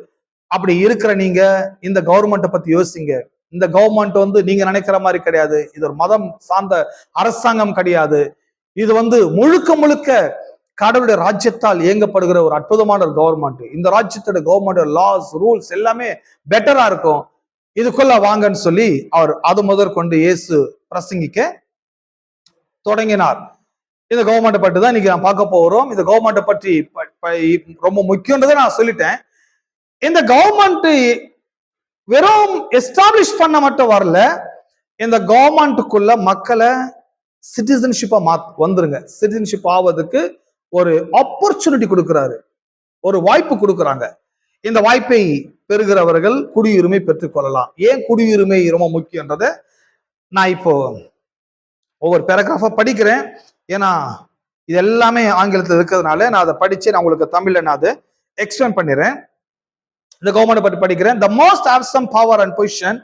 அப்படி இருக்கிற நீங்க இந்த கவர்மெண்ட்டை பத்தி யோசிங்க. இந்த கவர்மெண்ட் வந்து நீங்க நினைக்கிற மாதிரி கிடையாது. இது ஒரு மதம் சார்ந்த அரசாங்கம் கிடையாது. இது வந்து முழுக்க முழுக்க கடவுளுடைய ராஜ்யத்தால் இயங்கப்படுகிற ஒரு அற்புதமான ஒரு கவர்மெண்ட். இந்த ராஜ்யத்தோட கவர்மெண்ட் லாஸ் ரூல்ஸ் எல்லாமே பெட்டரா இருக்கும், இதுக்குள்ள வாங்கன்னு சொல்லி அவர் அது முதற்கொண்டு இயேசு பிரசங்கிக்க தொடங்கினார். இந்த கவர்மெண்ட்டை பற்றி தான் இன்னைக்கு நான் பார்க்க போறோம். இந்த கவர்மெண்ட்டை பற்றி ரொம்ப முக்கியன்றதை நான் சொல்லிட்டேன். இந்த கவர்மெண்ட் வெறும் எஸ்டாப்ளிஷ் பண்ண மட்டும் வரல, இந்த கவர்மெண்ட்டுக்குள்ள மக்களை சிட்டிசன்ஷிப்பா வந்துருங்க, சிட்டிசன்ஷிப் ஆவதுக்கு ஒரு ஆப்பர்ச்சுனிட்டி கொடுக்கிறாரு, ஒரு வாய்ப்பு கொடுக்குறாங்க. இந்த வாய்ப்பை பெறுகிறவர்கள் குடியுரிமை பெற்றுக்கொள்ளலாம். ஏன் குடியுரிமை ரொம்ப முக்கியன்றத நான் இப்போ ஒவ்வொரு பேராகிராஃபா படிக்கிறேன். ஏன்னா இது எல்லாமே ஆங்கிலத்தில் இருக்கிறதுனால நான் அதை படிச்சு நான் உங்களுக்கு தமிழ்ல நான் அதை எக்ஸ்பிளைன் பண்ணிடுறேன். இந்த கவர்மெண்ட் பற்றி படிக்கிறேன். The most awesome power and position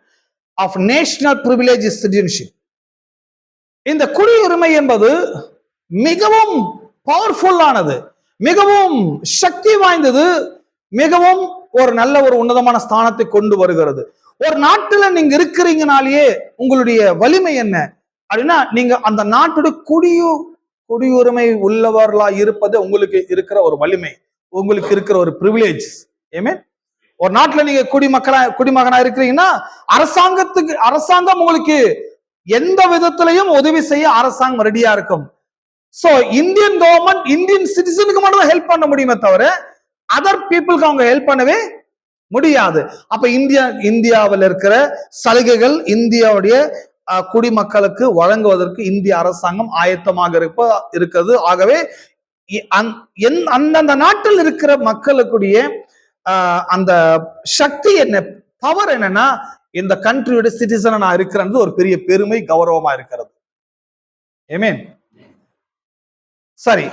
of national privilege is citizenship. இந்த குடியுரிமை என்பது மிகவும் பவர்ஃபுல்லானது, மிகவும் சக்தி வாய்ந்தது, மிகவும் ஒரு நல்ல ஒரு உன்னதமான ஸ்தானத்தை கொண்டு வருகிறது. ஒரு நாட்டுல நீங்க இருக்கிறீங்கனாலேயே உங்களுடைய வலிமை என்ன அப்படின்னா, நீங்க அந்த நாட்டோட குடியுரிமை உள்ளவர்களா இருப்பது உங்களுக்கு இருக்கிற ஒரு வலிமை, உங்களுக்கு இருக்கிற ஒரு பிரிவிலேஜ். ஏமே, ஒரு நாட்டுல நீங்க குடிமகனா இருக்கிறீங்கன்னா அரசாங்கம் உங்களுக்கு எந்த விதத்திலையும் உதவி செய்ய அரசாங்கம் ரெடியா இருக்கும். சோ இந்தியன் கவர்மெண்ட் இந்தியன் சிட்டிசனுக்கு மட்டும் தான் ஹெல்ப் பண்ண முடியுமே தவிர அதர் பீப்புளுக்கு அவங்க ஹெல்ப் பண்ணவே முடியாது. அப்ப இந்தியாவில் இருக்கிற சலுகைகள் இந்தியாவுடைய குடிமக்களுக்கு வழங்குவதற்கு இந்திய அரசாங்கம் ஆயத்தமாக இருக்கிறது. ஆகவே அந்தந்த நாட்டில் இருக்கிற மக்களுக்குடைய அந்த சக்தி என்ன, பவர் என்னன்னா, இந்த கண்ட்ரியோட சிட்டிசன் நான் இருக்கிறது ஒரு பெரிய பெருமை, கௌரவமா இருக்கிறது. ஆமென். சரி,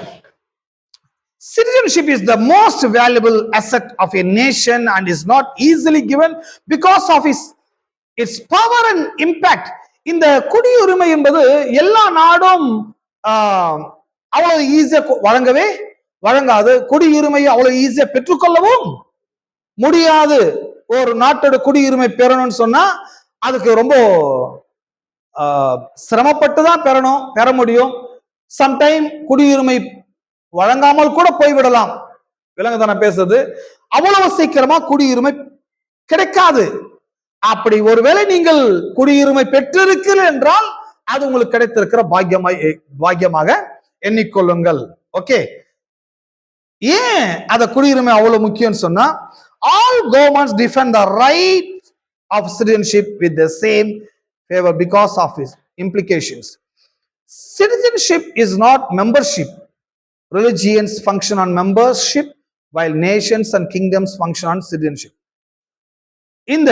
citizenship is the most valuable asset of a nation and is not easily given because of its power and impact. இந்த குடியுரிமை என்பது எல்லா நாடும் அவ்வளவு ஈஸியா வழங்காது. குடியுரிமையை அவ்வளவு ஈஸியா பெற்றுக்கொள்ளவும் முடியாது. ஒரு நாட்டோட குடியுரிமை பெறணும்னு சொன்னா அதுக்கு ரொம்ப சிரமப்பட்டு தான் பெற முடியும். சம்டைம் குடியுரிமை வழங்காமல் கூட போய்விடலாம். விலங்குதான பேசுறது. அவ்வளவு சீக்கிரமா குடியுரிமை கிடைக்காது. அப்படி ஒருவேளை நீங்கள் குடியுரிமை பெற்றிருக்கிறீர்கள் என்றால் அது உங்களுக்கு கிடைத்திருக்கிற பாக்கியமாக எண்ணிக்கொள்ளுங்கள். ஓகே, ஏன் அத குடியுரிமை அவ்வளவு முக்கியம் சொன்னா, all governments defend the right of citizenship with the same favor because of its implications. Citizenship is not membership. Religions function on membership while nations and kingdoms function on citizenship. இந்த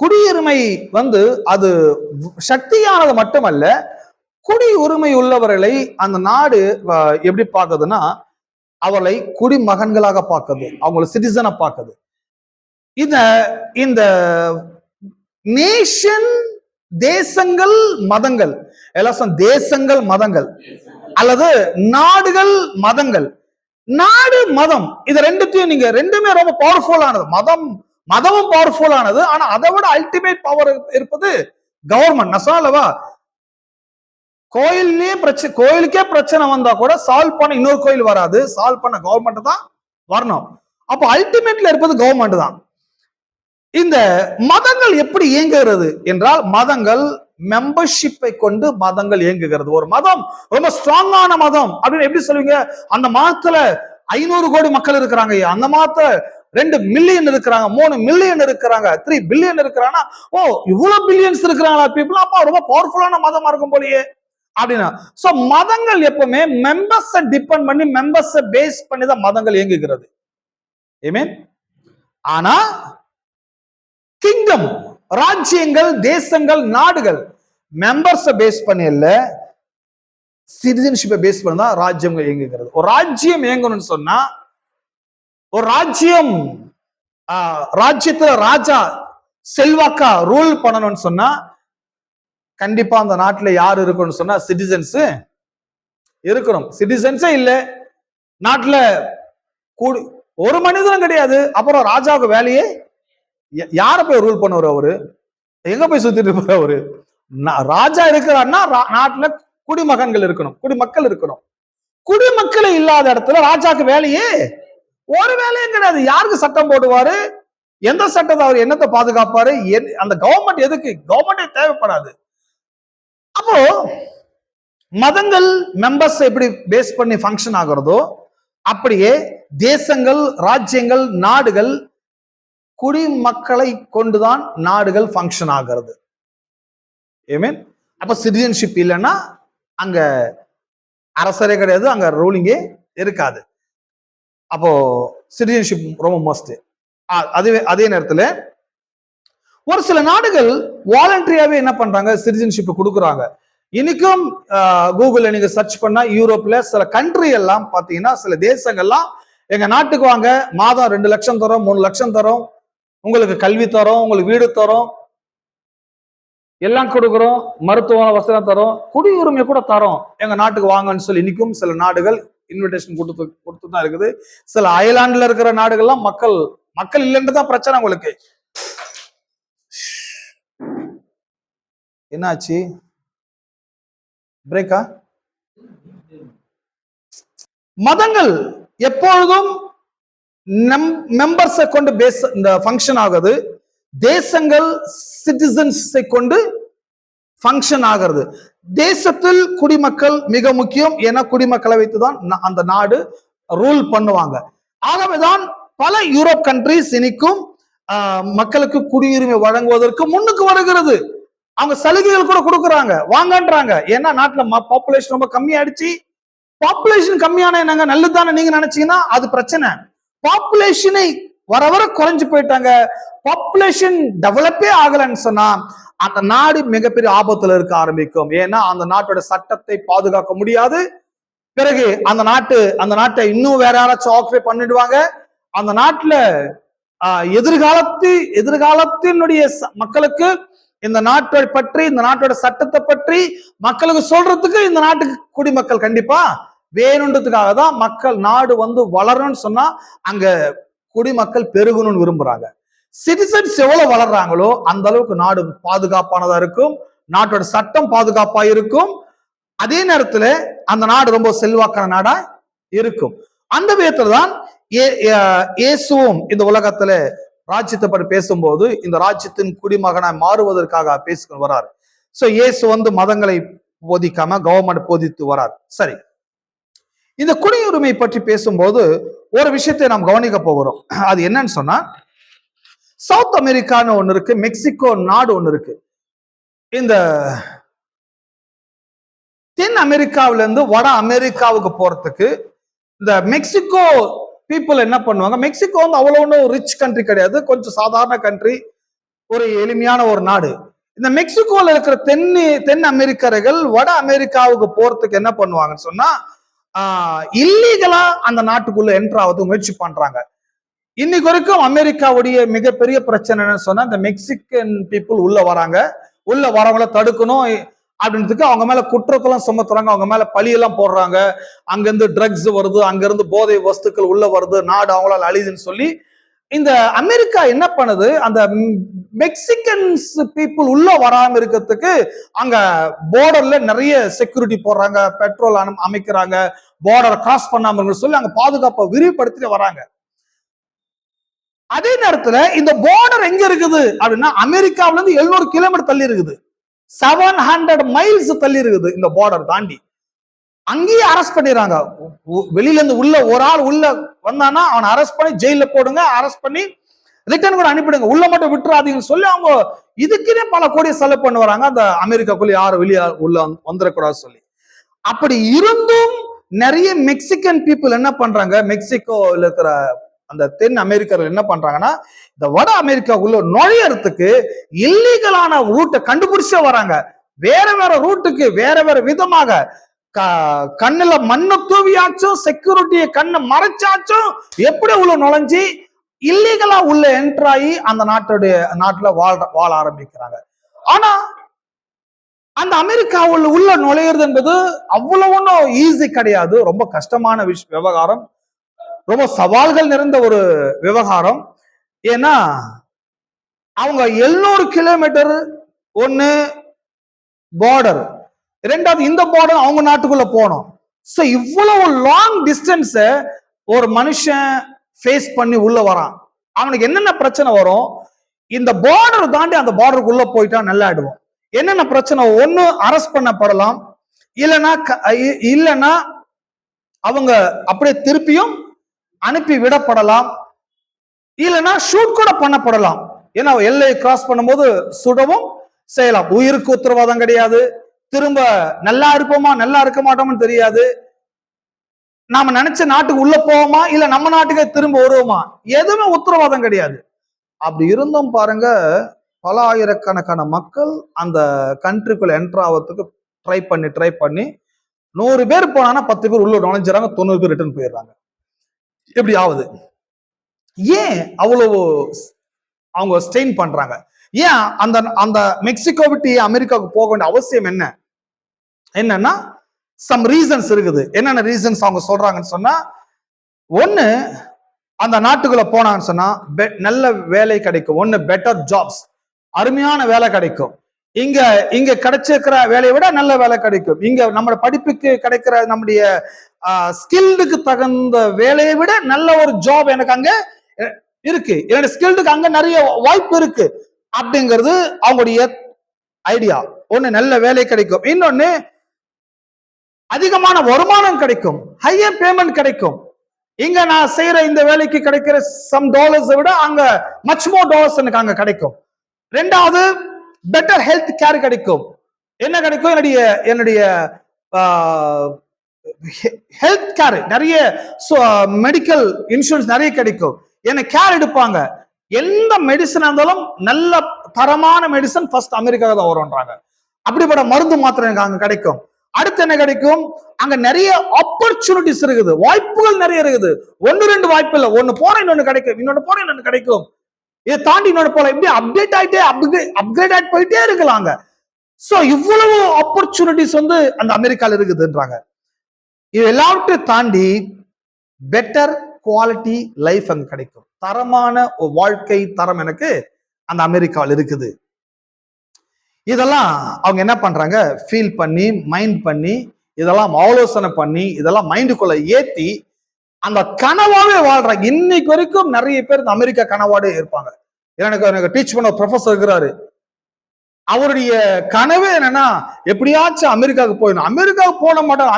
குடியுரிமை அது சக்தியானது மட்டுமல்ல, குடியுரிமை உள்ளவர்களை அந்த நாடு எப்படி பார்க்குதுன்னா, அவர்களை குடிமகன்களாக பார்க்குது, அவங்களை சிட்டிசனை பார்க்குது. இந்த நேஷன், தேசங்கள், மதங்கள், எல்லாம் தேசங்கள் மதங்கள் அல்லது நாடுகள் மதங்கள், நாடு மதம், இது ரெண்டுத்தையும் நீங்க ரெண்டுமே ரொம்ப பவர்ஃபுல்லானது. மதமும் பவர்ஃபுல்லானது, ஆனா அதை விட அல்டிமேட் பவர் இருப்பது கவர்மெண்ட். நான் சொல்லவா, கோயிலுக்கே பிரச்சனை வந்தா கூட சால்வ் பண்ண இன்னொரு கோயில் வராது, சால்வ் பண்ண கவர்மெண்ட் தான் வரணும். அப்போ அல்டிமேட்ல இருப்பது கவர்மெண்ட் தான். இந்த மதங்கள் எப்படி இயங்குகிறது என்றால், மதங்கள் மெம்பர்ஷிப்பை கொண்டு மதங்கள் இயங்குகிறது. ஒரு மதம் ரொம்ப ஸ்ட்ராங்கான மதம் அப்படின்னு எப்படி சொல்லுவீங்க? அந்த மதத்துல 500 கோடி மக்கள் இருக்கிறாங்க, அந்த மதத்துல 2 மில்லியன் இருக்கிறாங்க, 3 மில்லியன் இருக்கிறாங்க, 3 பில்லியன் இருக்கிறாங்க. ஓ, இவ்வளவு பில்லியன்ஸ் இருக்கிறாங்களா பீப்புள், அப்ப ரொம்ப பவர்ஃபுல்லான மதமா இருக்கும் போலயே அப்படின்னா. சோ மதங்கள் எப்பவுமே மெம்பர்ஸை டிபெண்ட் பண்ணி, மெம்பர்ஸை பேஸ் பண்ணி தான் மதங்கள் இயங்குகிறது. ஆமென். ஆனா கிங்டம், ராஜ்யங்கள், தேசங்கள், நாடுகள் மெம்பர்ஸை பேஸ் பண்ணி இல்ல, சிட்டிசன்ஷிப்பை பேஸ் பண்ணி தான் ராஜ்யங்கள் இயங்குகிறது. ஒரு ராஜ்யம் இயங்கணும்னு சொன்னா, ஒரு ராஜ்யத்துல ராஜா செல்வாக்கா ரூல் பண்ணணும்னு சொன்னா, கண்டிப்பா அந்த நாட்டுல யாரு இருக்கணும்னு சொன்னா சிட்டிசன்ஸ் இருக்கணும். சிட்டிசன்ஸே இல்ல நாட்டுல ஒரு மனிதனும் கிடையாது. அப்புறம் ராஜாவுக்கு வேலையே யார போய் ரூல் பண்ணுவார்? அவரு எங்க போய் சுத்திட்டு இருப்பாரு? அவரு ராஜா இருக்கிறாருன்னா நாட்டுல குடிமகன்கள் இருக்கணும், குடிமக்கள் இருக்கணும். குடிமக்களை இல்லாத இடத்துல ராஜாக்கு வேலையே ஒரு வேலையும் கிடையாது. யாருக்கு சட்டம் போடுவாரு? எந்த சட்டத்தை அவர் என்னத்தை பாதுகாப்பாரு? அந்த கவர்மெண்ட் எதுக்கு? கவர்மெண்டே தேவைப்படாது. அப்போ மதங்கள் மெம்பர்ஸ் எப்படி பேஸ் பண்ணி ஃபங்க்ஷன் ஆகிறதோ, அப்படியே தேசங்கள், ராஜ்யங்கள், நாடுகள் குடிமக்களை கொண்டுதான் நாடுகள் ஃபங்க்ஷன் ஆகிறது. ஆமென். அப்ப சிட்டிசன்ஷிப் இல்லைன்னா அங்க அரசரே கிடையாது, அங்க ரூலிங்கே இருக்காது. அப்போ சிட்டிசன்ஷிப் ரொம்ப மஸ்ட். அதே நேரத்துல ஒரு சில நாடுகள் வாலண்டரியாவே என்ன பண்றாங்க, சிட்டிசன்ஷிப் கொடுக்குறாங்க. இன்னைக்கும் கூகுள்ல நீங்க சர்ச் பண்ணா யூரோப்ல சில கண்ட்ரி எல்லாம் பாத்தீங்கன்னா, சில தேசங்கள்லாம் எங்க நாட்டுக்கு வாங்க, மாதம் 2 லட்சம் தரோம், 3 லட்சம் தரோம், உங்களுக்கு கல்வி தரோம், உங்களுக்கு வீடு தரோம், எல்லாம் கொடுக்குறோம், மருத்துவ வசதி தரோம், குடியுரிமை கூட தரோம், எங்க நாட்டுக்கு வாங்கன்னு சொல்லி இன்னைக்கும் சில நாடுகள் இன்விடேஷன் கொடுத்து தான் இருக்குது. சில அயர்லாந்துல இருக்கிற நாடுகள்லாம் மக்கள் இல்லைன்னு தான் பிரச்சனை. உங்களுக்கு என்னாச்சு? பிரேக்கா? மதங்கள் எப்பொழுதும் மெம்பர்ஸை கொண்டு இந்த ஃபங்க்ஷன் ஆகுது. தேசங்கள் சிட்டிசன்ஸை கொண்டு ஃபங்க்ஷன் ஆகிறது. தேசத்தில் குடிமக்கள் மிக முக்கியம். ஏன்னா குடிமக்களை வைத்துதான் அந்த நாடு ரூல் பண்ணுவாங்க. ஆகவேதான் பல யூரோப் கண்ட்ரிஸ் இன்னைக்கும் மக்களுக்கு குடியுரிமை வழங்குவதற்கு முன்னுக்கு வருகிறது. அவங்க சலுகைகள் கூட கொடுக்குறாங்க, வாங்கன்றாங்க. ஏன்னா நாட்டுல பாப்புலேஷன் ரொம்ப கம்மியாயிடுச்சு. பாப்புலேஷன் கம்மியான என்னங்க நல்லதுதானே நீங்க நினைச்சீங்கன்னா அது பிரச்சனை. பாப்புலேஷனை வர குறைஞ்சு போயிட்டாங்க. பாப்புலேஷன் டெவலப்பே ஆகலன்னு சொன்னா அந்த நாடு மிகப்பெரிய ஆபத்துல இருக்க ஆரம்பிக்கும். ஏன்னா அந்த நாட்டோட சட்டத்தை பாதுகாக்க முடியாது. பிறகு அந்த நாட்டை இன்னும் வேற யாராச்சும் ஆக்குபை பண்ணிடுவாங்க. அந்த நாட்டுல எதிர்காலத்தினுடைய மக்களுக்கு இந்த நாட்டை பற்றி, இந்த நாட்டோட சட்டத்தை பற்றி மக்களுக்கு சொல்றதுக்கு இந்த நாட்டுக்கு குடிமக்கள் கண்டிப்பா வேணுன்றதுக்காக தான் நாடு வளரணும்னு சொன்னா அங்க குடிமக்கள் பெருகணும்னு விரும்புறாங்க. சிட்டிசன்ஸ் எவ்வளவு வளர்றாங்களோ அந்த அளவுக்கு நாடு பாதுகாப்பானதா இருக்கும், நாட்டோட சட்டம் பாதுகாப்பா இருக்கும். அதே நேரத்துல அந்த நாடு ரொம்ப செல்வாக்கான நாடா இருக்கும். அந்த விதத்துல தான் இயேசுவும் இந்த உலகத்துல ராஜ்யத்தை பற்றி பேசும்போது இந்த ராஜ்யத்தின் குடிமகனாய் மாறுவதற்காக பேசிட்டு வராரு. சோ இயேசு மதங்களை போதிக்காம கவர்மெண்ட் போதித்து வராரு. சரி, இந்த குடியுரிமை பற்றி பேசும்போது ஒரு விஷயத்தை நாம் கவனிக்க போகிறோம். அது என்னன்னு சொன்னா, சவுத் அமெரிக்கான்னு ஒண்ணு இருக்கு, மெக்சிகோ நாடு ஒண்ணு இருக்கு. இந்த தென் அமெரிக்காவில இருந்து வட அமெரிக்காவுக்கு போறதுக்கு இந்த மெக்சிகோ பீப்புள் என்ன பண்ணுவாங்க, மெக்சிகோ அவ்வளவு ஒன்றும் ரிச் கண்ட்ரி கிடையாது, கொஞ்சம் சாதாரண கண்ட்ரி, ஒரு எளிமையான ஒரு நாடு. இந்த மெக்சிகோல இருக்கிற தென் அமெரிக்கர்கள் வட அமெரிக்காவுக்கு போறதுக்கு என்ன பண்ணுவாங்கன்னு சொன்னா, இல்லீகலா அந்த நாட்டுக்குள்ள என்டர் ஆகுது முயற்சி பண்றாங்க. இன்னைக்கு வரைக்கும் அமெரிக்காவுடைய மிகப்பெரிய பிரச்சனைன்னு சொன்னா, இந்த மெக்சிகன் பீப்புள் உள்ள வராங்க, உள்ள வரவங்கள தடுக்கணும் அப்படின்றதுக்கு அவங்க மேல குற்றத்தெல்லாம் சுமத்துறாங்க, அவங்க மேல பழியெல்லாம் போடுறாங்க. அங்கிருந்து ட்ரக்ஸ் வருது, அங்கிருந்து போதை வஸ்துக்கள் உள்ள வருது, நாடு அவங்களால அழியுதுன்னு சொல்லி இந்த அமெரிக்கா என்ன பண்ணுது, அந்த மெக்சிகன்ஸ் பீப்புள் உள்ள வராம இருக்கிறதுக்கு அங்க பார்டர்ல நிறைய செக்யூரிட்டி போடுறாங்க, பெட்ரோல் அமைக்கிறாங்க, பார்டரை கிராஸ் பண்ணாம சொல்லி அங்க பாதுகாப்பை விரிவுபடுத்திட்டு வராங்க. அதே நேரத்துல இந்த பார்டர் எங்க இருக்குது அப்படின்னா, அமெரிக்காவில இருந்து 700 கிலோமீட்டர் தள்ளி இருக்குது, 700 மைல்ஸ் தள்ளி இருக்குது. இந்த பார்டர் தாண்டி அங்கேயே அரெஸ்ட் பண்ணிடுறாங்க. வெளியில இருந்து உள்ள ஒரு ஆள் உள்ள வந்தானா அவனை அரெஸ்ட் பண்ணி ஜெயில போடுங்க, அரெஸ்ட் பண்ணி ரிட்டர்ன் கூட அனுப்பிடுங்க, உள்ள மட்டும் விட்டுறாதீங்கன்னு சொல்லி அவங்க இதுக்குன்னே பல கோடியை செலவு பண்ண வராங்க. அந்த அமெரிக்காக்குள்ள யாரும் வெளியே உள்ள வந்துடக்கூடாது சொல்லி. அப்படி இருந்தும் நிறைய மெக்சிகன் பீப்புள் என்ன பண்றாங்க, மெக்சிகோல இருக்கிற அந்த தென் அமெரிக்கர்கள் என்ன பண்றாங்கன்னா, இந்த வட அமெரிக்காவுக்குள்ள நுழையறதுக்கு இல்லீகலான ரூட்டை கண்டுபிடிச்சே வராங்க. வேற வேற ரூட்டுக்கு வேற வேற விதமாக கண்ணுல மண்ணை தூவியாச்சும் செக்யூரிட்டியை கண்ணை மறைச்சாச்சும் எப்படி உள்ள நுழைஞ்சி இல்லீகலா உள்ள என்டர் ஆகி அந்த நாட்டுல வாழ ஆரம்பிக்கிறாங்க. ஆனா அந்த அமெரிக்காவுள்ள உள்ள நுழையிறது என்பது அவ்வளவு ஒன்றும் ஈஸி கிடையாது, ரொம்ப கஷ்டமான விவகாரம், ரொம்ப சவால்கள் நிறைந்த ஒரு விவகாரம். ஏன்னா அவங்க 700 கிலோமீட்டர் ஒண்ணு பார்டர், இரண்டாவது இந்த பார்டர் அவங்க நாட்டுக்குள்ள போனோம். சோ இவ்வளவு லாங் டிஸ்டன்ஸ் ஒரு மனுஷன் ஃபேஸ் பண்ணி உள்ள வரான். அவனுக்கு என்னென்ன பிரச்சனை வரும், இந்த பார்டர் தாண்டி அந்த பார்டருக்குள்ள போயிட்டா நல்லா ஆயிடுவோம். என்னென்ன பிரச்சனை, ஒண்ணு அரெஸ்ட் பண்ணப்படலாம், இல்லைன்னா அவங்க அப்படியே திருப்பியும் அனுப்பி விடப்படலாம், இல்லைன்னா ஷூட் கூட பண்ணப்படலாம். ஏன்னா எல்லையை கிராஸ் பண்ணும்போது சுடவும் செய்யலாம். உயிருக்கு உத்தரவாதம் கிடையாது, திரும்ப நல்லா இருப்போமா நல்லா இருக்க மாட்டோம்னு தெரியாது, நாம நினைச்ச நாட்டுக்கு உள்ள போவோமா இல்ல நம்ம நாட்டுக்கே திரும்ப வருவோமா, எதுவுமே உத்தரவாதம் கிடையாது. அப்படி இருந்தும் பாருங்க, பல ஆயிரக்கணக்கான மக்கள் அந்த கண்ட்ரிக்குள்ள என்டர் ஆகிறதுக்கு ட்ரை பண்ணி 100 பேர் போனா 10 பேர் உள்ள நுழைஞ்சாங்க, 90 பேர் ரிட்டர்ன் போயிடுறாங்க. எப்படி ஆகுது? ஏன் அவ்வளவு அவங்க ஸ்டெயின் பண்றாங்க? ஏன் அந்த அந்த மெக்சிகோ விட்டு அமெரிக்காவுக்கு போக வேண்டிய அவசியம் என்னன்னா சம் ரீசன்ஸ் இருக்குது. என்னென்ன ரீசன்ஸ் அவங்க சொல்றாங்கன்னு சொன்னா, ஒண்ணு, அந்த நாட்டுக்குள்ள போனான்னு சொன்னா நல்ல வேலை கிடைக்கும். ஒண்ணு, பெட்டர் ஜாப்ஸ், அருமையான வேலை கிடைக்கும். இங்க கிடைச்சிருக்கிற வேலையை விட நல்ல வேலை கிடைக்கும். இங்க நம்ம படிப்புக்கு கிடைக்கிற நம்முடைய ஸ்கில்டுக்கு தகுந்த வேலையை விட நல்ல ஒரு ஜாப் எனக்கு அங்க இருக்கு, என்னோட ஸ்கில்டுக்கு அங்க நிறைய வாய்ப்பு இருக்கு அப்படிங்கிறது அவங்களுடைய ஐடியா. ஒண்ணு, நல்ல வேலை கிடைக்கும். இன்னொன்னு, அதிகமான வருமானம் கிடைக்கும், ஹையர் பேமெண்ட் கிடைக்கும். இங்க நான் செய்யற இந்த வேலைக்கு கிடைக்கிற சம் டாலர்ஸ் விட அங்க மச் மோர் டாலர்ஸ் எனக்கு அங்க கிடைக்கும். ரெண்டாவது, பெட்டர் ஹெல்த் கேர் கிடைக்கும். என்ன கிடைக்கும்? என்னுடைய ஹெல்த் கேர், நிறைய மெடிக்கல் இன்சூரன்ஸ் நிறைய கிடைக்கும். என்ன கேர் எடுப்பாங்க. எந்த மெடிசன் இருந்தாலும் நல்ல தரமான மெடிசன் ஃபர்ஸ்ட் அமெரிக்காவுக்கு தான் வரும்ன்றாங்க. அப்படிப்பட்ட மருந்து மாத்திரம் எனக்கு அங்க கிடைக்கும். அடுத்து என்ன கிடைக்கும்? அங்க நிறைய ஆப்பர்ச்சுனிட்டிஸ் இருக்குது, வாய்ப்புகள் நிறைய இருக்குது. 1-2 வாய்ப்பு இல்லை, ஒன்னு போற இன்னொன்னு கிடைக்கும், இன்னொன்னு போற இன்னொன்னு கிடைக்கும், இதை தாண்டி இன்னொன்னு போல, இப்படி அப்டேட் ஆயிட்டே அப்கிரேட் ஆயிட்டு போயிட்டே இருக்கலாங்க. சோ இவ்வளவு ஆப்பர்ச்சுனிட்டிஸ் அந்த அமெரிக்கால இருக்குதுன்றாங்க. இது எல்லாவற்றையும் தாண்டி பெட்டர் குவாலிட்டி லைஃப் அங்க கிடைக்கும். தரமான வாழ்க்கை தரம் எனக்கு அந்த அமெரிக்காவில் இருக்குது. இதெல்லாம் அவங்க என்ன பண்றாங்க? ஃபீல் பண்ணி, மைண்ட் பண்ணி, இதெல்லாம் ஆலோசனை பண்ணி, இதெல்லாம் மைண்டுக்குள்ள ஏத்தி அந்த கனவாவே வாழ்றாங்க. இன்னைக்கு வரைக்கும் நிறைய பேர் இந்த அமெரிக்கா கனவாடே இருப்பாங்க. எனக்கு டீச் பண்ண ப்ரொஃபஸர் இருக்கிறாரு. அவருடைய கனவு என்னன்னா, எப்படியாச்சும் அமெரிக்காவுக்கு போயிடணும். அமெரிக்காவுக்கு போட மாட்டாங்க,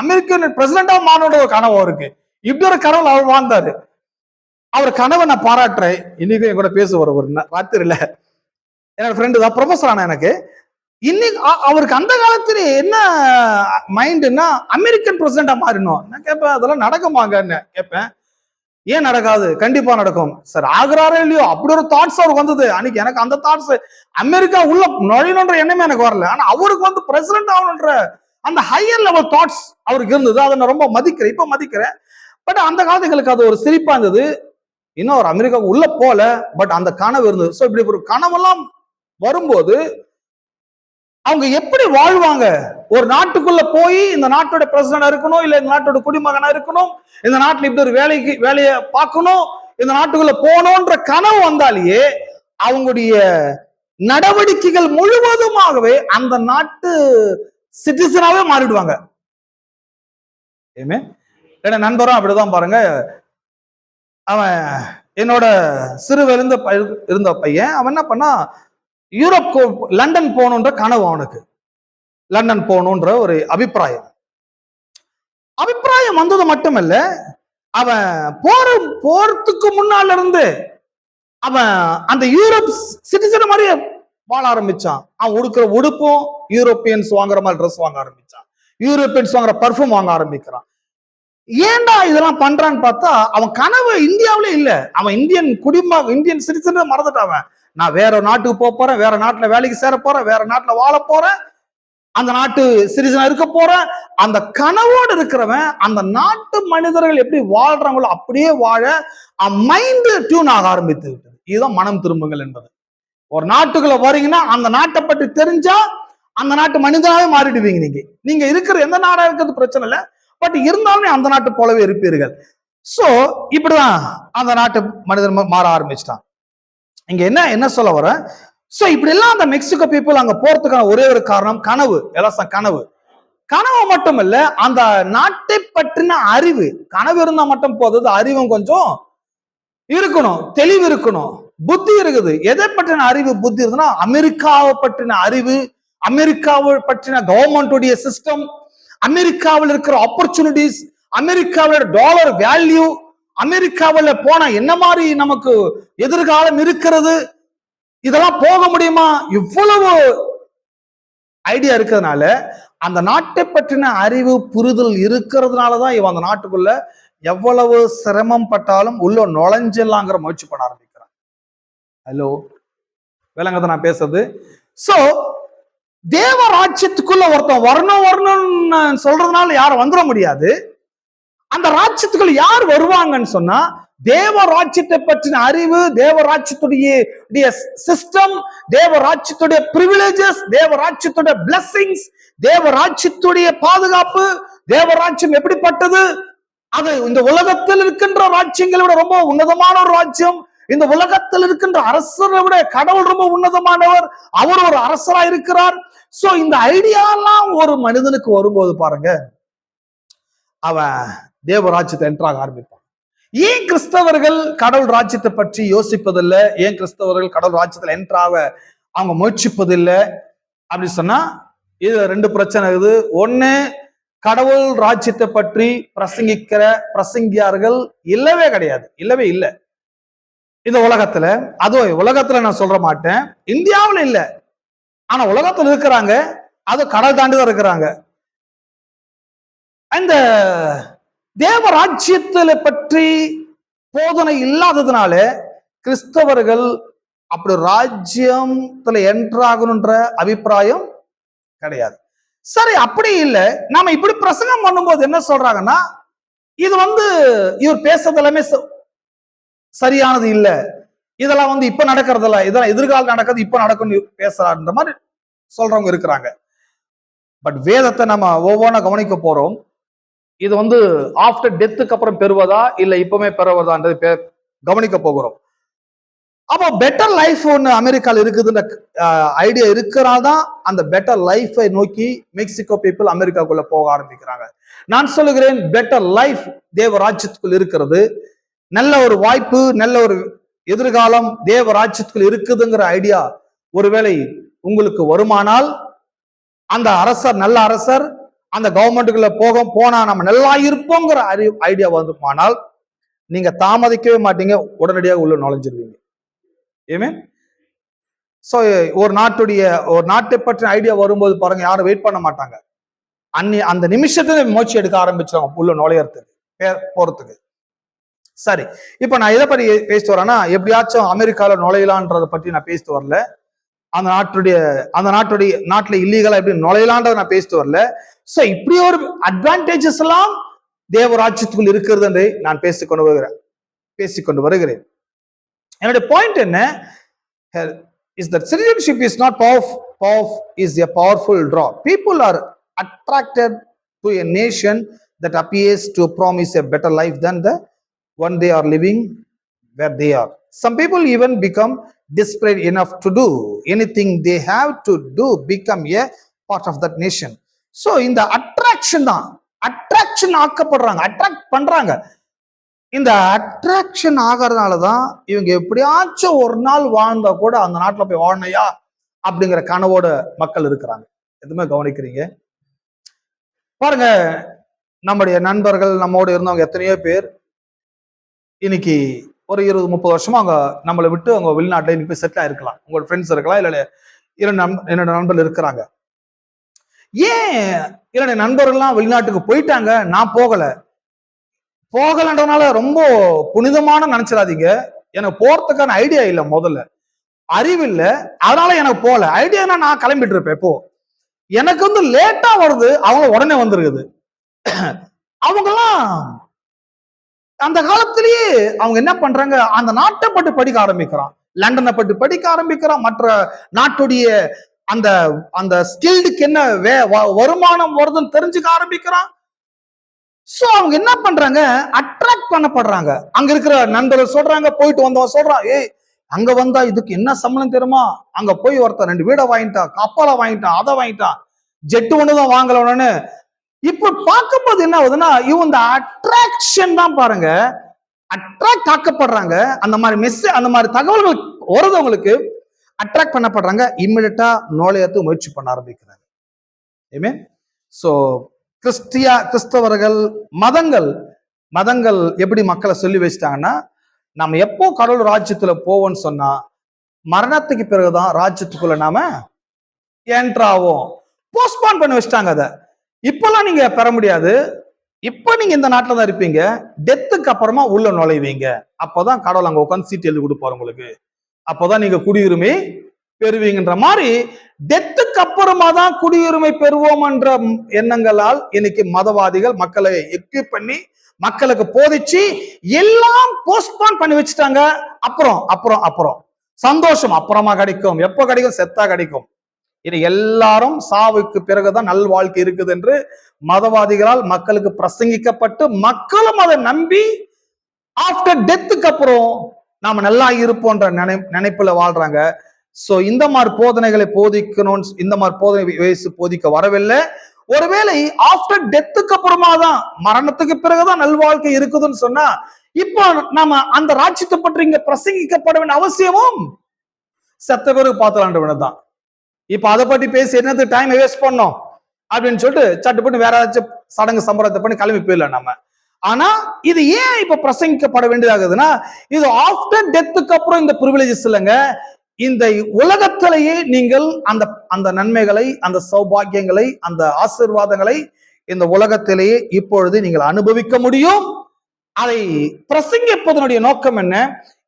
அமெரிக்கன் பிரசிடண்டா மாறணுன்ற ஒரு கனவு இருக்கு. இப்படி ஒரு கனவு அவர் வாழ்ந்தாரு. அவர் கனவை நான் பாராட்டுறேன். இன்னைக்கும் என் கூட பேசுவார் ஒரு ராத்திரில. என்னோட ஃப்ரெண்டு தான், ப்ரொஃபஸர் ஆனா எனக்கு. இன்னைக்கு அவருக்கு அந்த காலத்துல என்ன மைண்டுன்னா, அமெரிக்கன் பிரசிடண்டா மாறினோம். நான் கேட்பேன், அதெல்லாம் நடக்குமாங்கன்னு கேட்பேன். ஏன் நடக்காது? கண்டிப்பா நடக்கும் சார். ஆகுறாரோ இல்லையோ, அப்படி ஒரு தாட்ஸ் அவருக்கு வந்தது. அன்னைக்கு எனக்கு அந்த தாட்ஸ், அமெரிக்கா உள்ள நுழையணுன்ற எண்ணமே எனக்கு வரல. ஆனா அவருக்கு பிரசிடண்ட் ஆகணுன்ற அந்த ஹையர் லெவல் தாட்ஸ் அவருக்கு இருந்தது. அதை நான் ரொம்ப மதிக்கிறேன், இப்ப மதிக்கிறேன். பட் அந்த காலத்துகளுக்கு அது ஒரு சிரிப்பா இருந்தது. இன்னும் ஒரு அமெரிக்காவுக்கு உள்ள போல, பட் அந்த கனவு இருந்தது. ஸோ இப்படி ஒரு கனவெல்லாம் வரும்போது அவங்க எப்படி வாழ்வாங்க? ஒரு நாட்டுக்குள்ள போய் இந்த நாட்டோட பிரசிடண்டா இருக்கணும், இல்ல இந்த நாட்டோட குடிமகனா இருக்கணும், இந்த நாட்டுல இப்படி ஒரு வேலையை பார்க்கணும், இந்த நாட்டுக்குள்ள போகணும்ன்ற கனவு வந்தாலேயே அவங்களுடைய நடவடிக்கைகள் முழுவதுமாகவே அந்த நாட்டு சிட்டிசனாவே மாறிடுவாங்க. ஏன்னா நண்பரும் அப்படிதான் பாருங்க. அவன் என்னோட சிறுவிலிருந்து இருந்த பையன், அவன் என்ன பண்ணா, யூரோப் லண்டன் போகணுன்ற கனவு அவனுக்கு. லண்டன் போகணுன்ற ஒரு அபிப்பிராயம் வந்தது மட்டுமல்ல, அவன் போறதுக்கு முன்னால இருந்து அவன் அந்த யூரோப் சிட்டிசன் மாதிரியே வாழ ஆரம்பிச்சான். அவன் உடுக்கிற உடுப்பும் யூரோப்பியன்ஸ் வாங்குற மாதிரி ட்ரெஸ் வாங்க ஆரம்பிச்சான். யூரோப்பியன்ஸ் வாங்குற பர்ஃபியூம் வாங்க ஆரம்பிக்கிறான். ஏன்டா இதெல்லாம் பண்றான்னு பார்த்தா, அவன் கனவு இந்தியாவிலே இல்ல. அவன் இந்தியன் சிட்டிசன் மறந்துட்டான். நான் வேற நாட்டுக்கு போறேன், வேற நாட்டுல வேலைக்கு சேர போறேன், வேற நாட்டுல வாழ போறேன், அந்த நாட்டு சிட்டிசனா இருக்க போறேன். அந்த கனவோடு இருக்கிறவன் அந்த நாட்டு மனிதர்கள் எப்படி வாழ்றாங்களோ அப்படியே வாழ மைண்ட் டியூன் ஆக ஆரம்பித்து விட்டது. இதுதான் மனம் திரும்புங்கள் என்பது. ஒரு நாட்டுக்குள்ள வரீங்கன்னா அந்த நாட்டை பற்றி தெரிஞ்சா அந்த நாட்டு மனிதனாவே மாறிடுவீங்க. நீங்க இருக்கிற எந்த நாடா இருக்கிறது பிரச்சனை இல்லை, பட் இருந்தாலும் அந்த நாட்டு போலவே இருப்பீர்கள். சோ இப்படிதான் அந்த நாட்டு மனிதன் மாற ஆரம்பிச்சிட்டான். இங்க என்ன சொல்ல வர? சோ இப்படி எல்லாம் அந்த மெக்சிகோ பீப்புள் அங்க போறதுக்கான ஒரே ஒரு காரணம் கனவு. எல்லாம் கனவு மட்டும் இல்ல, அந்த நாட்டை பற்றின அறிவு. கனவு இருந்தா மட்டும் போதும், அறிவும் கொஞ்சம் இருக்கணும், தெளிவு இருக்கணும், புத்தி இருக்குது. எதை பற்றின அறிவு புத்தி இருக்குன்னா, அமெரிக்காவை பற்றின அறிவு, அமெரிக்காவை பற்றின கவர்மெண்ட் சிஸ்டம், அமெரிக்காவில் இருக்கிற ஆப்பர்ச்சுனிட்டிஸ், அமெரிக்காவோட டாலர் வேல்யூ, அமெரிக்காவில் போனா என்ன மாதிரி நமக்கு எதிர்காலம் இருக்கிறது, இதெல்லாம் போக முடியுமா, இவ்வளவு ஐடியா இருக்கிறதுனால, அந்த நாட்டை பற்றின அறிவு புரிதல் இருக்கிறதுனாலதான் இவன் அந்த நாட்டுக்குள்ள எவ்வளவு சிரமம் பட்டாலும் உள்ள நுழைஞ்சிடலாங்கிற முயற்சி பண்ண ஆரம்பிக்கிறான். ஹலோ, விளங்கத நான் பேசுறது? சோ தேவ ராஜ்யத்துக்குள்ள ஒருத்தன் வரணும்னு சொல்றதுனால யாரும் வந்துட முடியாது. அந்த ராஜ்யத்துக்குள்ள யார் வருவாங்கன்னு சொன்னா, தேவ ராஜ்யத்தை பற்றின அறிவு, தேவ ராஜ்யத்துடைய சிஸ்டம், தேவ ராஜ்யத்துடைய பிரிவிலேஜஸ், தேவ ராஜ்யத்துடைய பிளெஸிங்ஸ், தேவ ராஜ்யத்துடைய பாதுகாப்பு, தேவ ராஜ்யம் எப்படிப்பட்டது, அது இந்த உலகத்தில் இருக்கின்ற ராஜ்யங்களை விட ரொம்ப உன்னதமான ஒரு ராஜ்யம். இந்த உலகத்தில் இருக்கின்ற அரசரை விட கடவுள் ரொம்ப உன்னதமானவர், அவர் ஒரு அரசரா இருக்கிறார். சோ இந்த ஐடியாலாம் ஒரு மனிதனுக்கு வரும்போது பாருங்க, அவன் தேவ ராஜ்யத்தை என்ட்ராக ஆரம்பிப்பான். ஏன் கிறிஸ்தவர்கள் கடவுள் ராஜ்யத்தை பற்றி யோசிப்பதில்லை, ஏன் கிறிஸ்தவர்கள் கடவுள் ராஜ்யத்தில் என்ட்ராக அவங்க முயற்சிப்பதில்லை அப்படி சொன்னா, இது 2 பிரச்சனை இருக்குது. ஒண்ணு, கடவுள் ராஜ்யத்தை பற்றி பிரசங்கிக்கிற பிரசங்கியார்கள் இல்லவே கிடையாது, இல்லவே இல்லை இந்த உலகத்துல. அதுவும் உலகத்துல நான் சொல்ற மாட்டேன், இந்தியாவில் இல்லை, ஆனா உலகத்துல இருக்கிறாங்க, அது கடல் தாண்டிதான் இருக்கிறாங்க. இந்த தேவ ராஜ்யத்துல பற்றி போதனை இல்லாததுனால கிறிஸ்தவர்கள் அப்படி ராஜ்யத்துல என்ட்ராகணுன்ற அபிப்பிராயம் கிடையாது. சரி, அப்படி இல்லை, நாம இப்படி பிரசங்கம் பண்ணும்போது என்ன சொல்றாங்கன்னா, இது இவர் பேசுறது எல்லாமே சரியானது இல்ல, இதெல்லாம் இப்ப நடக்கிறதில்ல, இதெல்லாம் எதிர்காலம் நடக்கிறது, இப்ப நடக்கும்னு பேசுறாருன்ற மாதிரி சொல்றவங்க இருக்கிறாங்க. பட் வேதத்தை நம்ம ஒவ்வொன்றா கவனிக்க போறோம். இது ஆஃப்டர் டெத்துக்கு அப்புறம் பெறுவதா இல்ல இப்பவுமே பெறுவதான்றது கவனிக்க போகிறோம். அப்போ பெட்டர் லைஃப் ஒன்று அமெரிக்கால இருக்குதுன்ற ஐடியா இருக்கிறாதான் அந்த பெட்டர் லைஃபை நோக்கி மெக்சிகோ பீப்புள் அமெரிக்காவுக்குள்ள போக ஆரம்பிக்கிறாங்க. நான் சொல்லுகிறேன், பெட்டர் லைஃப் தேவ ராஜ்யத்துக்குள் இருக்கிறது. நல்ல ஒரு வாய்ப்பு, நல்ல ஒரு எதிர்காலம் தேவ ராஜ்யத்துக்குள் இருக்குதுங்கிற ஐடியா ஒருவேளை உங்களுக்கு வருமானால், அந்த அரசர் நல்ல அரசர், அந்த கவர்மெண்ட்டுக்குள்ள போனா நம்ம நல்லா இருப்போங்கிற ஐடியா வந்துமானால், நீங்க தாமதிக்கவே மாட்டீங்க, உடனடியாக உள்ள நுழைஞ்சிருவீங்க. ஏமே சோ ஒரு நாட்டை பற்றின ஐடியா வரும்போது பாருங்க, யாரும் வெயிட் பண்ண மாட்டாங்க, அந்த நிமிஷத்துல முயற்சி எடுக்க ஆரம்பிச்சிருவாங்க உள்ள நுழையறதுக்கு போறதுக்கு. சரி, இப்ப நான் எதை பத்தி பேசிட்டு வரேன்னா, எப்படியாச்சும் அமெரிக்கால நுழையலான்றதை பற்றி நான் பேசிட்டு வரல, அந்த நாட்டுல இல்லீகலா எப்படி நுழையலான்றதை நான் பேசிட்டு வரல. சோ இப்படி ஒரு அட்வான்டேஜஸ் எல்லாம் தேவ ராஜ்யத்துக்குள் இருக்கிறது என்று நான் பேசிக்கொண்டு வருகிறேன். என்னுடைய பாயிண்ட் என்ன, is that citizenship is not is a powerful draw. People are attracted to a nation that appears to promise a better life than the one they are living where they are. Some people even become desperate enough to do anything they have to do become a part of that nation. So இந்த attraction ஆக்கப்படுறாங்க, attract பண்றாங்க. இந்த attraction ஆகிறதுனாலதான் இவங்க எப்படியாச்சும் ஒரு நாள் வாழ்ந்தா கூட அந்த நாட்டுல போய் வாழணையா அப்படிங்கிற கனவோட மக்கள் இருக்கிறாங்க. எதுவுமே கவனிக்கிறீங்க பாருங்க, நம்முடைய நண்பர்கள் நம்மோடு இருந்தவங்க எத்தனையோ பேர் இன்னைக்கு ஒரு 20-30 வருஷமா அவங்க நம்மளை விட்டு அவங்க வெளிநாட்டுல இன்னைக்கு போய் செட்டில் ஆயிருக்கலாம். உங்களோட ஃப்ரெண்ட்ஸ் இருக்கலாம், இல்ல என்னோட நண்பர்கள் இருக்கிறாங்க. ஏன் என்னுடைய நண்பர்கள்லாம் வெளிநாட்டுக்கு போயிட்டாங்க, நான் போகலன்றதுனால ரொம்ப புனிதமான நினைச்சிடாதீங்க. எனக்கு போறதுக்கான ஐடியா இல்லை, முதல்ல அறிவு இல்லை, அதனால எனக்கு போகல. ஐடியானா நான் கிளம்பிட்டு இருப்பேன். இப்போ எனக்கு லேட்டா வருது, அவங்க உடனே வந்துருக்குது. அவங்கெல்லாம் அந்த காலத்திலேயே அவங்க என்ன பண்றாங்க, அந்த நாட்டை பற்றி படிக்க ஆரம்பிக்கிறான், லண்டனை பற்றி படிக்க ஆரம்பிக்கிறான், மற்ற நாட்டுடைய அந்த அந்த ஸ்கில்டுக்கு என்ன வருமானம் வருதுன்னு தெரிஞ்சுக்க ஆரம்பிக்கிறான். சோ அவங்க என்ன பண்றாங்க, அட்ராக்ட் பண்ணப்படுறாங்க. அங்க இருக்கிற நண்பர்கள் சொல்றாங்க, போயிட்டு வந்தவன் சொல்றான், ஏய் அங்க வந்தா இதுக்கு என்ன சம்பளம் தெரியுமா, அங்க போய் ஒருத்தர் 2 வீடை வாங்கிட்டான், கப்பலை வாங்கிட்டான், அதை வாங்கிட்டான், ஜெட்டு ஒண்ணுதான் வாங்கலன்னு. இப்ப பார்க்கும்போது என்ன ஆகுதுன்னா, இவன் இந்த அட்ராக்ஷன் தான் பாருங்க, அட்ராக்ட் ஆக்கப்படுறாங்க. அந்த மாதிரி தகவல்கள் வருதவங்களுக்கு அட்ராக்ட் பண்ணப்படுறாங்க, இம்மிடியட்டா நுழையத்து முயற்சி பண்ண ஆரம்பிக்கிறாங்க. ஏமே சோ கிறிஸ்தவர்கள் மதங்கள் எப்படி மக்களை சொல்லி வச்சிட்டாங்கன்னா, நம்ம எப்போ கடவுள் ராஜ்யத்துல போவோம்னு சொன்னா மரணத்துக்கு பிறகுதான் ராஜ்யத்துக்குள்ள நாம என்ட்ராவோம். போஸ்ட்போன் பண்ணி வச்சிட்டாங்க. அதை இப்பெல்லாம் நீங்க பெற முடியாது, இப்ப நீங்க இந்த நாட்டுல தான் இருப்பீங்க, டெத்துக்கு அப்புறமா உள்ள நுழைவீங்க. அப்போதான் கடவுள் அங்க உட்காந்து சீட் எழுதி கொடுப்பாரு உங்களுக்கு, அப்போதான் நீங்க குடியுரிமை பெறுவீங்கன்ற மாதிரி டெத்துக்கு அப்புறமா தான் குடியுரிமை பெறுவோம் என்ற எண்ணங்களால் இன்னைக்கு மதவாதிகள் மக்களை எக்யூப் பண்ணி மக்களுக்கு போதிச்சு எல்லாம் போஸ்ட்போன் பண்ணி வச்சுட்டாங்க. அப்புறம் அப்புறம் அப்புறம் சந்தோஷம் அப்புறமா கிடைக்கும், எப்ப கிடைக்கும், செத்தா கிடைக்கும். இது எல்லாரும் சாவுக்கு பிறகுதான் நல் வாழ்க்கை இருக்குது என்று மதவாதிகளால் மக்களுக்கு பிரசங்கிக்கப்பட்டு மக்களும் அதை நம்பி ஆஃப்டர் டெத்துக்கு அப்புறம் நாம நல்லா இருப்போன்ற நினைப்புல வாழ்றாங்க. சோ இந்த மாதிரி போதனைகளை போதிக்கணும், இந்த மாதிரி போதனை வயசு போதிக்க வரவில்லை. ஒருவேளை ஆஃப்டர் டெத்துக்கு அப்புறமா தான், மரணத்துக்கு பிறகுதான் நல்வாழ்க்கை இருக்குதுன்னு சொன்னா, இப்போ நாம அந்த ராஜ்யத்தை பற்றி இங்க பிரசங்கிக்கப்பட வேண்டிய அவசியமும் செத்த பிறகு பார்த்துலான் தான். இப்ப அதை பற்றி பேசி என்னது டைம் வேஸ்ட் பண்ணோம் அப்படின்னு சொல்லிட்டு சட்டுப்பட்டு வேற ஏதாச்சும் சடங்கு சம்பிரதாயத்தை பண்ணி கிளம்பி போயிடலாம் நம்ம. ஆனா இது ஏன் இப்ப பிரசங்கிக்கப்பட வேண்டியதாகுதுன்னா, இது ஆஃப்டர் டெத்துக்கு அப்புறம் இந்த பிரிவிலேஜஸ் இல்லைங்க. இந்த உலகத்திலேயே நீங்கள் அந்த அந்த நன்மைகளை, அந்த சௌபாகியங்களை, அந்த ஆசீர்வாதங்களை இந்த உலகத்திலேயே இப்பொழுது நீங்கள் அனுபவிக்க முடியும். அதை பிரசங்கிப்பதனுடைய நோக்கம் என்ன?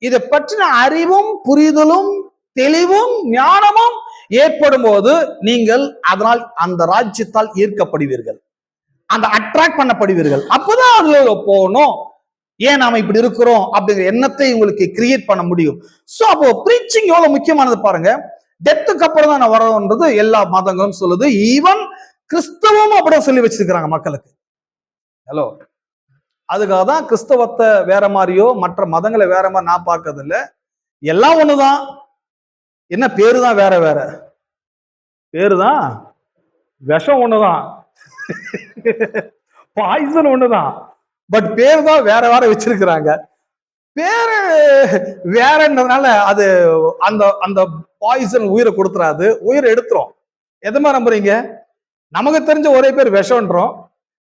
இதை பற்றின அறிவும் புரிதலும் தெளிவும் ஞானமும் ஏற்படும் போது நீங்கள் அதனால் அந்த ராஜ்யத்தால் ஈர்க்கப்படுவீர்கள், அந்த அட்ராக்ட் பண்ணப்படுவீர்கள். அப்பதான் அதுல போகணும், ஏன் நாம இப்படி இருக்கிறோம் அப்படிங்கிற எண்ணத்தை உங்களுக்கு கிரியேட் பண்ண முடியும். சோ அப்போ பிரீச்சிங் எவ்வளவு முக்கியமானது பாருங்க. டெத்துக்கு அப்புறம் தான் வரோன்றது எல்லா மதங்களும் சொல்லுது. ஈவன் கிறிஸ்தவமும் அப்படியே சொல்லி வச்சிருக்கிறாங்க மக்களுக்கு. ஹலோ, அதுக்காக தான் கிறிஸ்தவத்தை வேற மாதிரியோ மற்ற மதங்களை வேற மாதிரி நான் பார்க்கறது இல்லை. எல்லாம் ஒண்ணுதான், என்ன பேரு தான் வேற வேற, பேரு தான், விஷம் ஒண்ணுதான், பாய்சன் ஒண்ணுதான், பட் பேர் தான் வேற வேற வச்சிருக்கிறாங்க. பேரு வேறன்றதுனால அது அந்த அந்த பாய்சன் உயிரை கொடுத்துறாது, உயிரை எடுத்துரும். எது மாதிரி நம்புறீங்க? நமக்கு தெரிஞ்ச ஒரே பேர் விஷம்ன்றோம்.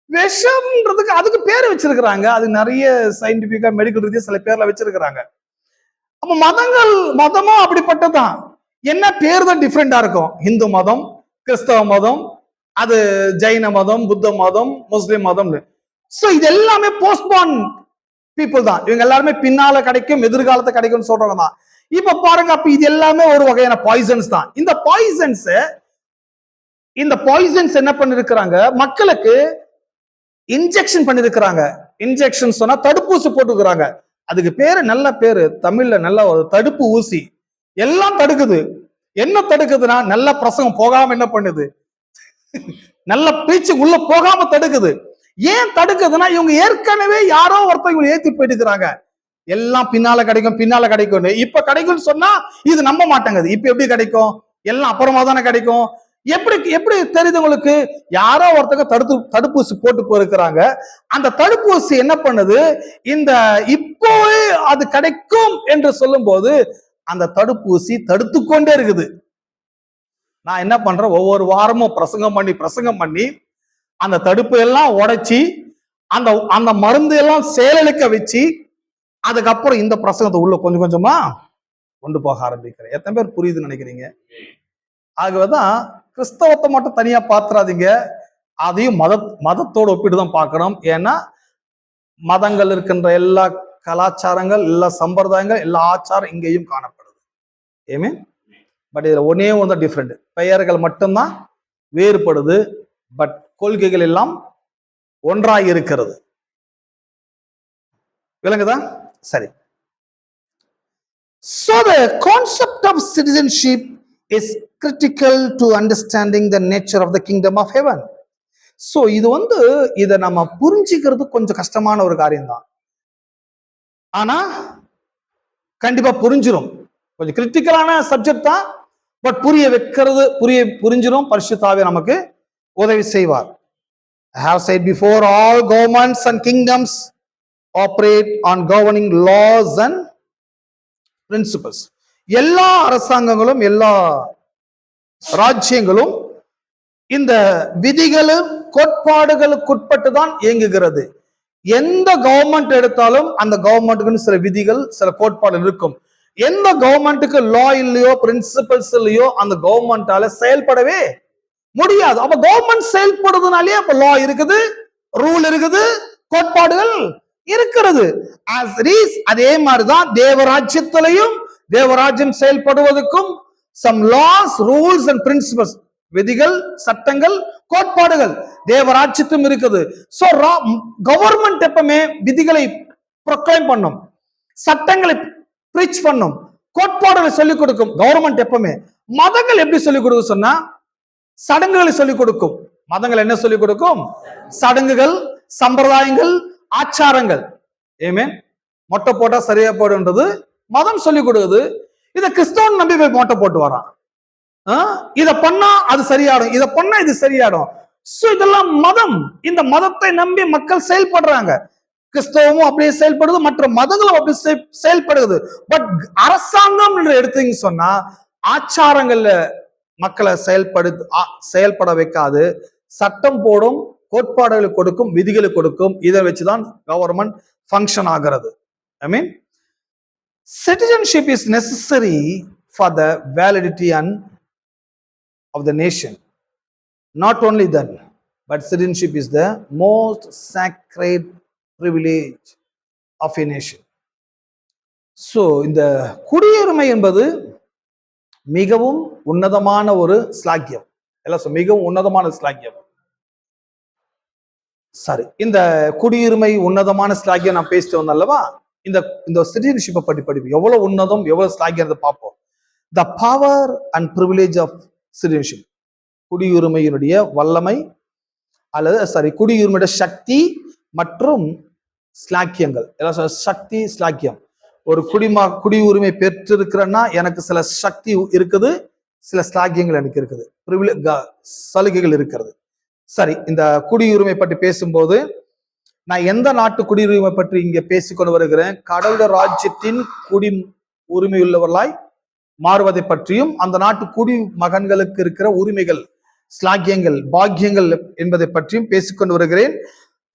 விஷம்ன்றதுக்கு அதுக்கு பேர் வச்சிருக்கிறாங்க. அது நிறைய சயின்டிபிக்கா மெடிக்கல் ரீதியா சில பேர்ல வச்சிருக்கிறாங்க. அப்ப மதமும் அப்படிப்பட்டதான். என்ன பேர் தான் டிஃப்ரெண்டா இருக்கும். இந்து மதம், கிறிஸ்தவ மதம், அது ஜைன மதம், புத்த மதம், முஸ்லிம் மதம். சோ இது எல்லாமே போஸ்ட்போன் பீப்புள் தான். இவங்க எல்லாருமே பின்னால கிடைக்கும், எதிர்காலத்தை கிடைக்கும்னு சொல்றவங்க தான். இப்ப பாருங்க, அப்ப இது எல்லாமே ஒரு வகையான பாய்சன்ஸ் தான். இந்த பாய்சன்ஸ் என்ன பண்ணிருக்கிறாங்க, மக்களுக்கு இன்ஜெக்ஷன் பண்ணிருக்கிறாங்க. இன்ஜெக்ஷன் சொன்னா தடுப்பூசி போட்டுக்கிறாங்க. அதுக்கு பேரு நல்ல பேரு, தமிழ்ல நல்ல ஒரு தடுப்பு ஊசி. எல்லாம் தடுக்குது. என்ன தடுக்குதுன்னா, நல்ல பிரசங்கம் போகாம என்ன பண்ணுது, நல்ல பேச்சு உள்ள போகாம தடுக்குது. ஏன் தடுக்குதுன்னா, இவங்க ஏற்கனவே யாரோ ஒருத்தர் இவங்க ஏத்தி போயிட்டு இருக்கிறாங்க. எல்லாம் பின்னால கிடைக்கும், பின்னால கிடைக்கும். இப்ப கிடைக்கும்னு சொன்னா இது நம்ப மாட்டாங்க. இப்ப எப்படி கிடைக்கும்? எல்லாம் அப்புறமா தானே கிடைக்கும். எப்படி தெரியுது உங்களுக்கு? யாரோ ஒருத்தங்க தடுப்பூசி போட்டு போயிருக்கிறாங்க. அந்த தடுப்பூசி என்ன பண்ணுது, இந்த இப்போவே அது கிடைக்கும் என்று சொல்லும் போது அந்த தடுப்பூசி தடுத்து கொண்டே இருக்குது. நான் என்ன பண்றேன், ஒவ்வொரு வாரமும் பிரசங்கம் பண்ணி அந்த தடுப்பு எல்லாம் உடைச்சி அந்த அந்த மருந்து எல்லாம் செயலிழக்க வச்சு அதுக்கப்புறம் இந்த பிரசங்கத்தை உள்ள கொஞ்சம் கொஞ்சமா கொண்டு போக ஆரம்பிக்கிறேன். எத்தனை பேர் புரியுதுன்னு நினைக்கிறீங்க? ஆகவேதான் கிறிஸ்தவத்தை மட்டும் தனியா பாத்துறாதீங்க, அதையும் மதத்தோடு ஒப்பிட்டு தான் பார்க்கணும். ஏன்னா மதங்கள் இருக்கின்ற எல்லா கலாச்சாரங்கள், எல்லா சம்பிரதாயங்கள், எல்லா ஆச்சாரம் இங்கேயும் காணப்படுது. ஏமே, பட் இதுல ஒன்னே ஒன்று டிஃப்ரெண்ட், பெயர்கள் மட்டும்தான் வேறுபடுது, பட் கொள்கைகள் எல்லாம் ஒன்றாய் இருக்கிறது. விளங்குதா? சரி. So the concept of citizenship is critical to understanding the nature of the kingdom of heaven. So இதை நம்ம புரிஞ்சுக்கிறது கொஞ்சம் கஷ்டமான ஒரு காரியம் தான். ஆனா கண்டிப்பா புரிஞ்சிடும். கொஞ்சம் கிரிட்டிக்கலான சப்ஜெக்ட் தான், பட் புரிஞ்சிடும். பரிசுத்த ஆவியானவர் நமக்கு உதவி செய்வார். I have said before, all governments and kingdoms operate on governing laws and principles. எல்லா அரசாங்கங்களும் எல்லா ராஜ்யங்களும் இந்த விதிகளும் கோட்பாடுகளுக்குட்பட்டு தான் இயங்குகிறது. எந்த கவர்மெண்ட் எடுத்தாலும் அந்த கவர்மெண்ட்டுக்கு சில விதிகள், சில கோட்பாடு இருக்கும். எந்த கவர்மெண்ட்டுக்கு லா இல்லையோ, பிரின்சிபல்ஸ் இல்லையோ, அந்த கவர்மெண்டால செயல்படவே முடியாது. அப்ப கவர்மெண்ட் செயல்படுறதுனாலே அப்ப லா இருக்குது, ரூல் இருக்குது, கோட்பாடுகள் இருக்கிறது. அதே மாதிரிதான் தேவராஜ்யத்திலையும் தேவராஜ்யம் செயல்படுவதற்கும் some laws, rules and principles. விதிகள், சட்டங்கள், கோட்பாடுகள் தேவராட்சியத்தும் இருக்குது. சோ கவர்மெண்ட் எப்பவுமே விதிகளை ப்ரொக்ளைம் பண்ணும், சட்டங்களை பிரீச் பண்ணும், கோட்பாடுகளை சொல்லிக் கொடுக்கும் கவர்மெண்ட் எப்பவுமே. மதங்கள் எப்படி சொல்லிக் கொடுக்கும் சொன்னா சடங்குகளை சொல்லிக் கொடுக்கும். மதங்கள் என்ன சொல்லிக் கொடுக்கும்? சடங்குகள், சம்பிரதாயங்கள், ஆச்சாரங்கள். ஏமேன். மொட்டை போட்டா சரியா போடுன்றது மதம் சொல்லிக் கொடுக்குது. இத கிறிஸ்தவன் நம்பி போய் மொட்டை போட்டு வரான். இத பண்ணா அது சரியாடும், இத பண்ணா இது சரியாடும். சோ இதெல்லாம் மதம். இந்த மதத்தை நம்பி மக்கள் செயல்படுறாங்க. கிறிஸ்தவமும் அப்படியே செயல்படுது, மற்ற மதங்களும் அப்படி செயல்படுது. பட் அரசாங்கம் என்று எடுத்தீங்க சொன்னா ஆச்சாரங்கள்ல மக்களை செயல்பட வைக்காது. சட்டம் போடும், கோட்பாடுகளை கொடுக்கும், விதிகளை கொடுக்கும். இதை வச்சுதான் கவர்மெண்ட் ஃபங்க்ஷன் ஆகிறது. ஐ மீன் citizenship is necessary for the validity and of the nation. Not only that, but citizenship is the most sacred privilege of a nation. So இந்த குடியுரிமை என்பது மிகவும் உன்னதமான ஒரு ஸ்லாக்கியம். எல்லாம் மிகவும் உன்னதமான ஸ்லாக்கியம். சரி, இந்த குடியுரிமை உன்னதமான ஸ்லாக்கியம் நான் பேசிட்டு வந்தேன் அல்லவா? இந்த சிட்டிசன்ஷிப்பை பற்றி படிப்பு எவ்வளவு உன்னதம், எவ்வளவு ஸ்லாக்கியம் பார்ப்போம். The power and privilege of citizenship. குடியுரிமையினுடைய வல்லமை அல்லது குடியுரிமையுடைய சக்தி மற்றும் ஸ்லாக்கியங்கள். எல்லாம் சக்தி, ஸ்லாக்கியம். ஒரு குடியுரிமை பெற்றிருக்கிறேன்னா எனக்கு சில சக்தி இருக்குது, சில ஸ்லாக்கியங்கள் எனக்கு இருக்குது, சலுகைகள் இருக்கிறது. சரி, இந்த குடியுரிமை பற்றி பேசும்போது நான் எந்த நாட்டு குடியுரிமை பற்றி இங்க பேசிக்கொண்டு வருகிறேன்? கடவுள ராஜ்யத்தின் குடி உரிமை உள்ளவர்களாய் மாறுவதை பற்றியும் அந்த நாட்டு குடி மகன்களுக்கு இருக்கிற உரிமைகள், ஸ்லாக்கியங்கள், பாக்கியங்கள் என்பதை பற்றியும் பேசிக்கொண்டு வருகிறேன்.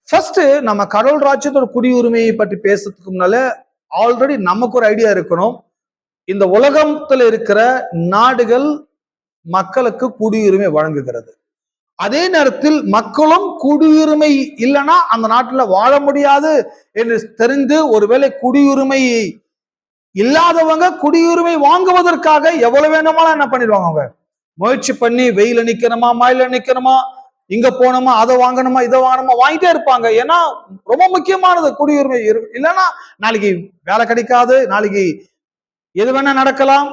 ஃபர்ஸ்ட் நம்ம கடவுள் ராஜ்யத்தோட குடியுரிமையை பற்றி பேசுறதுக்கு முன்னால ஆல்ரெடி நமக்கு ஒரு ஐடியா இருக்கணும். இந்த உலகத்துல இருக்கிற நாடுகள் மக்களுக்கு குடியுரிமை வழங்குகிறது. அதே நேரத்தில் மக்களும் குடியுரிமை இல்லைன்னா அந்த நாட்டுல வாழ முடியாது என்று தெரிந்து ஒருவேளை குடியுரிமை இல்லாதவங்க குடியுரிமை வாங்குவதற்காக எவ்வளவு வேணுமாலும் என்ன பண்ணிடுவாங்க, அவங்க முயற்சி பண்ணி வெயில நிக்கணுமா, மழையில நிக்கணுமா, இங்க போனோமா, அதை வாங்கணுமா, இதை வாங்கணுமா, வாங்கிட்டே இருப்பாங்க. ஏன்னா ரொம்ப முக்கியமானது குடியுரிமை. இல்லைன்னா நாளைக்கு வேலை கிடைக்காது, நாளைக்கு எது வேணா நடக்கலாம்,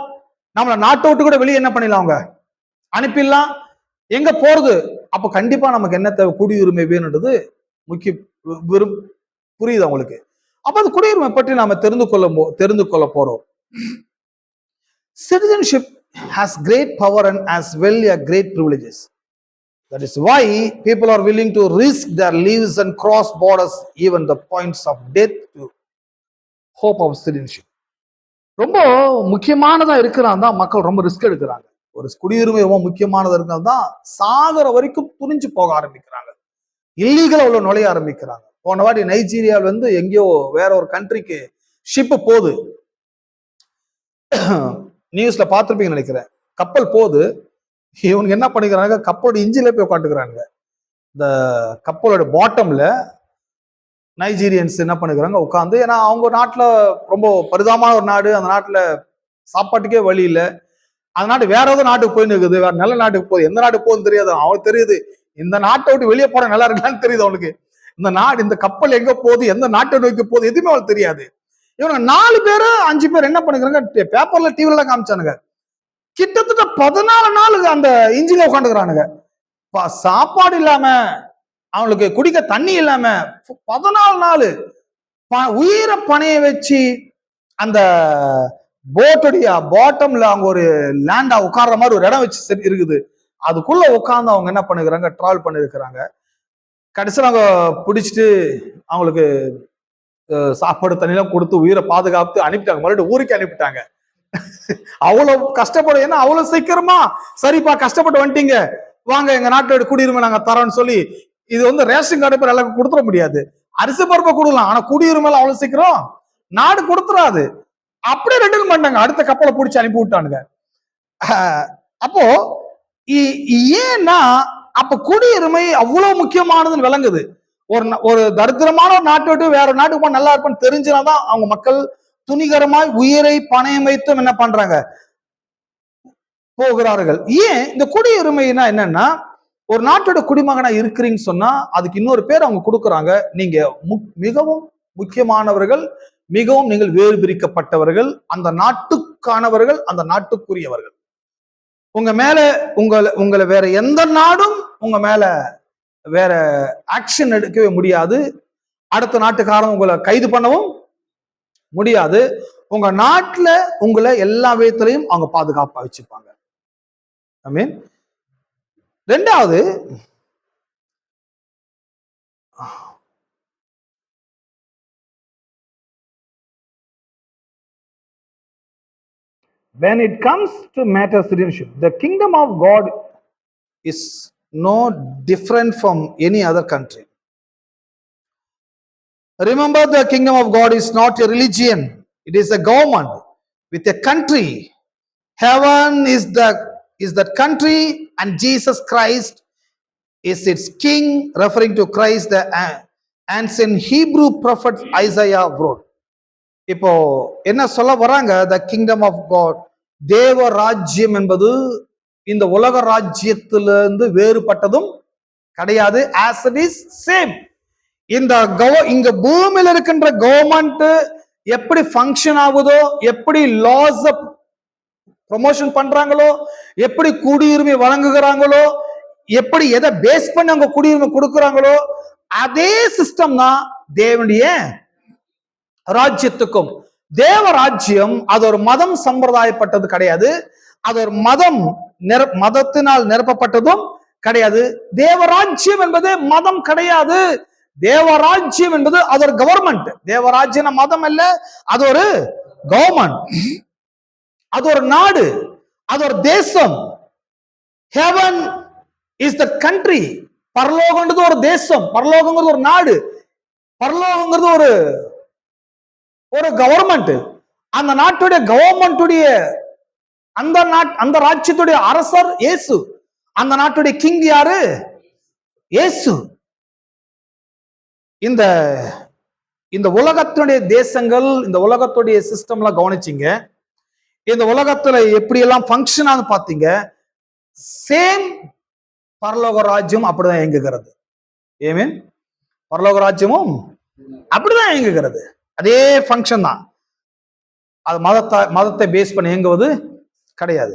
நம்மள நாட்டை விட்டு கூட வெளியே என்ன பண்ணிடலாம், அவங்க அனுப்பிடலாம். எங்க போறது? அப்ப கண்டிப்பா நமக்கு என்ன தேவை? குடியுரிமை வேணுன்றது முக்கிய புரியுது அவங்களுக்கு. அப்ப அந்த குடியுரிமை பற்றி நாம தெரிந்து கொள்ள போறோம். Citizenship has great power and as well as great privileges. That is why people are willing to risk their lives and cross borders, even the points of death, to hope of citizenship. ரொம்ப முக்கியமானதா இருக்கிறான் தான் மக்கள் ரொம்ப risk எடுக்கிறாங்க. ஒரு குடியுரிமை ரொம்ப முக்கியமானதா இருக்கிறது தான் சாகர வரைக்கும் துணிஞ்சு போக ஆரம்பிக்கிறாங்க, இல்லீகலா உள்ள நுழைய ஆரம்பிக்கிறாங்க. போன வாட்டி நைஜீரியாவில எங்கேயோ வேற ஒரு கண்ட்ரிக்கு ஷிப் போகுது, நியூஸ்ல பார்த்துருப்பீங்கன்னு நினைக்கிறேன். கப்பல் போகுது, இவனுக்கு என்ன பண்ணிக்கிறாங்க, கப்பலோட இன்ஜின்ல போய் உட்காந்துக்கிறாங்க. இந்த கப்பலோட பாட்டம்ல நைஜீரியன்ஸ் என்ன பண்ணுகிறாங்க உட்காந்து. ஏன்னா அவங்க நாட்டுல ரொம்ப பரிதாபமான ஒரு நாடு, அந்த நாட்டுல சாப்பாட்டுக்கே வழி இல்லை. அந்த நாட்டு வேற ஏதோ நாட்டுக்கு போய் நிற்குது, வேற நல்ல நாட்டுக்கு போகுது. எந்த நாட்டுக்கு போகுதுன்னு தெரியாது அவனுக்கு. தெரியுது இந்த நாட்டை விட்டு வெளியே போற நல்லா இருக்கலான்னு தெரியுது அவனுக்கு. இந்த கப்பல் எங்க போகுது, எந்த நாட்டை நோக்கி போகுது, எதுவுமே அவளுக்கு தெரியாது. இவங்க 4 பேரு 5 பேர் என்ன பண்ணுறாங்க, பேப்பர்ல டிவில காமிச்சானுங்க. கிட்டத்தட்ட 14 நாள் அந்த இன்ஜின்ல உட்காந்துக்கிறானுங்க. சாப்பாடு இல்லாம, அவங்களுக்கு குடிக்க தண்ணி இல்லாம 14 நாள் உயிரை பணைய வச்சு அந்த போட்டுடைய பாட்டம்ல அவங்க ஒரு லேண்டா உட்கார்ற மாதிரி ஒரு இடம் வச்சு இருக்குது. அதுக்குள்ள உட்கார்ந்து அவங்க என்ன பண்ணுகிறாங்க, டிராவல் பண்ணிருக்கிறாங்க. கடைசியில் அவங்க பிடிச்சிட்டு அவங்களுக்கு சாப்பாடு தண்ணியெல்லாம் கொடுத்து உயிரை பாதுகாத்து அனுப்பிட்டாங்க, மறுபடியும் ஊருக்கு அனுப்பிட்டாங்க. அவ்வளவு கஷ்டப்படும். ஏன்னா அவ்வளவு சீக்கிரமா சரிப்பா கஷ்டப்பட்டு வந்துட்டீங்க, வாங்க எங்க நாட்டோட குடியுரிமை நாங்க தரோம்னு சொல்லி, இது ரேஷன் கார்டு பேர் எல்லாருக்கும் கொடுத்துட முடியாது. அரிசி பருப்பை கொடுக்கலாம், ஆனா குடியுரிமை அவ்வளவு சீக்கிரம் நாடு கொடுத்துறாது. அப்படியே ரிட்டர்ன் பண்ணாங்க, அடுத்த கப்பலை பிடிச்சி அனுப்பி விட்டானுங்க. அப்போ ஏன்னா அப்ப குடியுரிமை அவ்வளவு முக்கியமானதுன்னு விளங்குது. ஒரு தரித்திரமான ஒரு நாட்டை விட்டு வேற ஒரு நாட்டுக்கு போய் நல்லா இருப்பான்னு தெரிஞ்சுனாதான் அவங்க மக்கள் துணிகரமாய் உயிரை பணயம் வைத்தும் என்ன பண்றாங்க, போகிறார்கள். ஏன் இந்த குடியுரிமைனா என்னன்னா, ஒரு நாட்டோட குடிமகனா இருக்கிறீங்கன்னு சொன்னா அதுக்கு இன்னொரு பேர் அவங்க கொடுக்குறாங்க. நீங்க மிகவும் முக்கியமானவர்கள், மிகவும் நீங்கள் வேறு பிரிக்கப்பட்டவர்கள், அந்த நாட்டுக்கானவர்கள், அந்த நாட்டுக்குரியவர்கள். உங்க மேல உங்களை வேற எந்த நாடும் உங்க மேல வேற ஆக்ஷன் எடுக்கவே முடியாது. அடுத்த நாட்டுக்காரன் உங்களை கைது பண்ணவும் முடியாது. உங்க நாட்டுல உங்களை எல்லா விதத்திலையும் அவங்க பாதுகாப்பா வச்சுப்பாங்க. ஐ மீன், ரெண்டாவது, when it comes to matter citizenship, the kingdom of God is no different from any other country. Remember, the kingdom of God is not a religion, it is a government with a country. Heaven is that country, and Jesus Christ is its king, referring to Christ, the ancient Hebrew prophet Isaiah wrote. இப்போ என்ன சொல்ல வராங்க? The kingdom of God, தேவ ராஜ்யம் என்பது இந்த உலக ராஜ்யத்திலிருந்து வேறுபட்டதும் கிடையாது. As it is same. இங்க பூமியில இருக்கின்ற கவர்மெண்ட் எப்படி ஃபங்க்ஷன் ஆகுதோ, எப்படி லாஸ் ப்ரமோஷன் பண்றாங்களோ, எப்படி குடியுரிமை வழங்குகிறாங்களோ, எப்படி எதை பேஸ் பண்ணி அவங்க குடியுரிமை கொடுக்குறாங்களோ, அதே சிஸ்டம் தான் தேவனுடைய ராஜ்யத்துக்கும். தேவ ராஜ்யம் அது ஒரு மதம் சம்பிரதாயப்பட்டது கிடையாது. அது ஒரு மதத்தினால் நிரப்பப்பட்டதும் கிடையாது. தேவராஜ்யம் என்பது மதம் கிடையாது. தேவராஜ்யம் என்பது அது ஒரு கவர்மெண்ட். தேவராஜ்யம் மதம் அல்ல, அது ஒரு கவர்மெண்ட், அது ஒரு நாடு, அது ஒரு தேசம். Heaven is the country. பரலோகம்ன்றது ஒரு தேசம், பரலோகங்கிறது ஒரு நாடு, பரலோகங்கிறது ஒரு கவர்மெண்ட். அந்த நாட்டுடைய கவர்மெண்டுடைய அந்த ராஜ்யத்துடைய அரசர் இயேசு. அந்த நாட்டுடைய கிங் யாரு? இயேசு. இந்த உலகத்துடைய தேசங்கள், இந்த உலகத்துடைய சிஸ்டம்லாம் கவனிச்சிங்க. இந்த உலகத்துல எப்படி எல்லாம் ஃபங்க்ஷன் ஆகுது பாத்தீங்க. சேம் பரலோக ராஜ்யம் அப்படிதான் இயங்குகிறது. ஏமீன். பரலோக ராஜ்யமும் அப்படிதான் இயங்குகிறது. அதே ஃபங்க்ஷன் தான். அது மதத்தை பேஸ் பண்ணி இயங்குவது கிடையாது.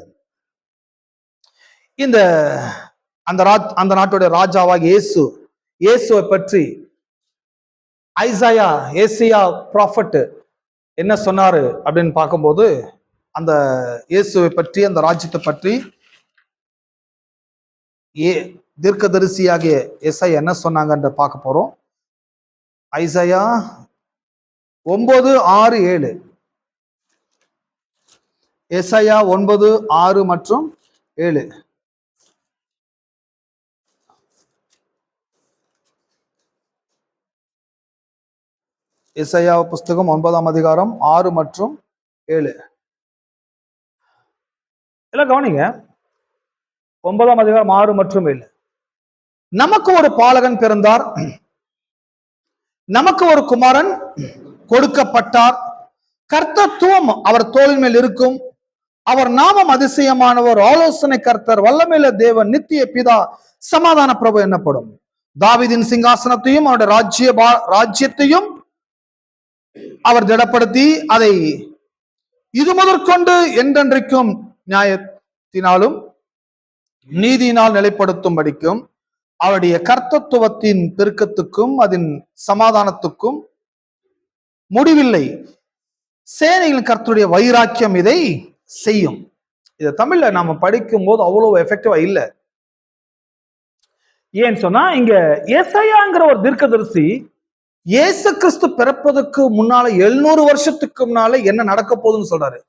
அந்த நாட்டுடைய ராஜாவாக இயேசுவை பற்றி ஏசியா ப்ராஃபட் என்ன சொன்னாரு அப்படின்னு பார்க்கும்போது, அந்த இயேசுவை பற்றி, அந்த ராஜ்யத்தை பற்றி தீர்க்கதரிசியாகிய ஏசாயா என்ன சொன்னாங்கன்ற பார்க்க போறோம். ஐசாயா 9:6-7. ஏசாயா 9:6 மற்றும் 7. ஏசாயா புஸ்தகம் 9ஆம் அதிகாரம் 6 மற்றும் 7. எல்லாம் கவனிங்க. 9ஆம் அதிகாரம் 6 மற்றும் 7. நமக்கு ஒரு பாலகன் பிறந்தார், நமக்கு ஒரு குமாரன் கொடுக்கப்பட்டார், கர்த்தத்துவம் அவர் தோளின் மேல் இருக்கும், அவர் நாமம் அதிசயமானவர், ஆலோசனை கர்த்தர், வல்லமையுள்ள தேவன், நித்திய பிதா, சமாதான பிரபு எனப்படும். தாவீதின் சிங்காசனத்தையும் அவருடைய ராஜ்யத்தையும் அவர் திடப்படுத்தி அதை இது முதற்கொண்டு என்றென்றைக்கும் நியாயத்தினாலும் நீதியினால் நிலைப்படுத்தும்படிக்கும் அவருடைய கர்த்தத்துவத்தின் பெருக்கத்துக்கும் அதன் சமாதானத்துக்கும் முடிவில்லை. சேனைகளின் கர்த்தருடைய வைராக்கியம் இதை செய்யும். இதை தமிழ்ல நாம படிக்கும் போது அவ்வளவு எஃபெக்டிவா இல்லை. ஏன்னு சொன்னா, இங்க ஏசாயாங்கிற ஒரு தீர்க்கதரிசி இயேசு கிறிஸ்து பிறப்பதற்கு முன்னால 700 வருஷத்துக்கு முன்னால என்ன நடக்க போகுதுன்னு சொல்றாரு.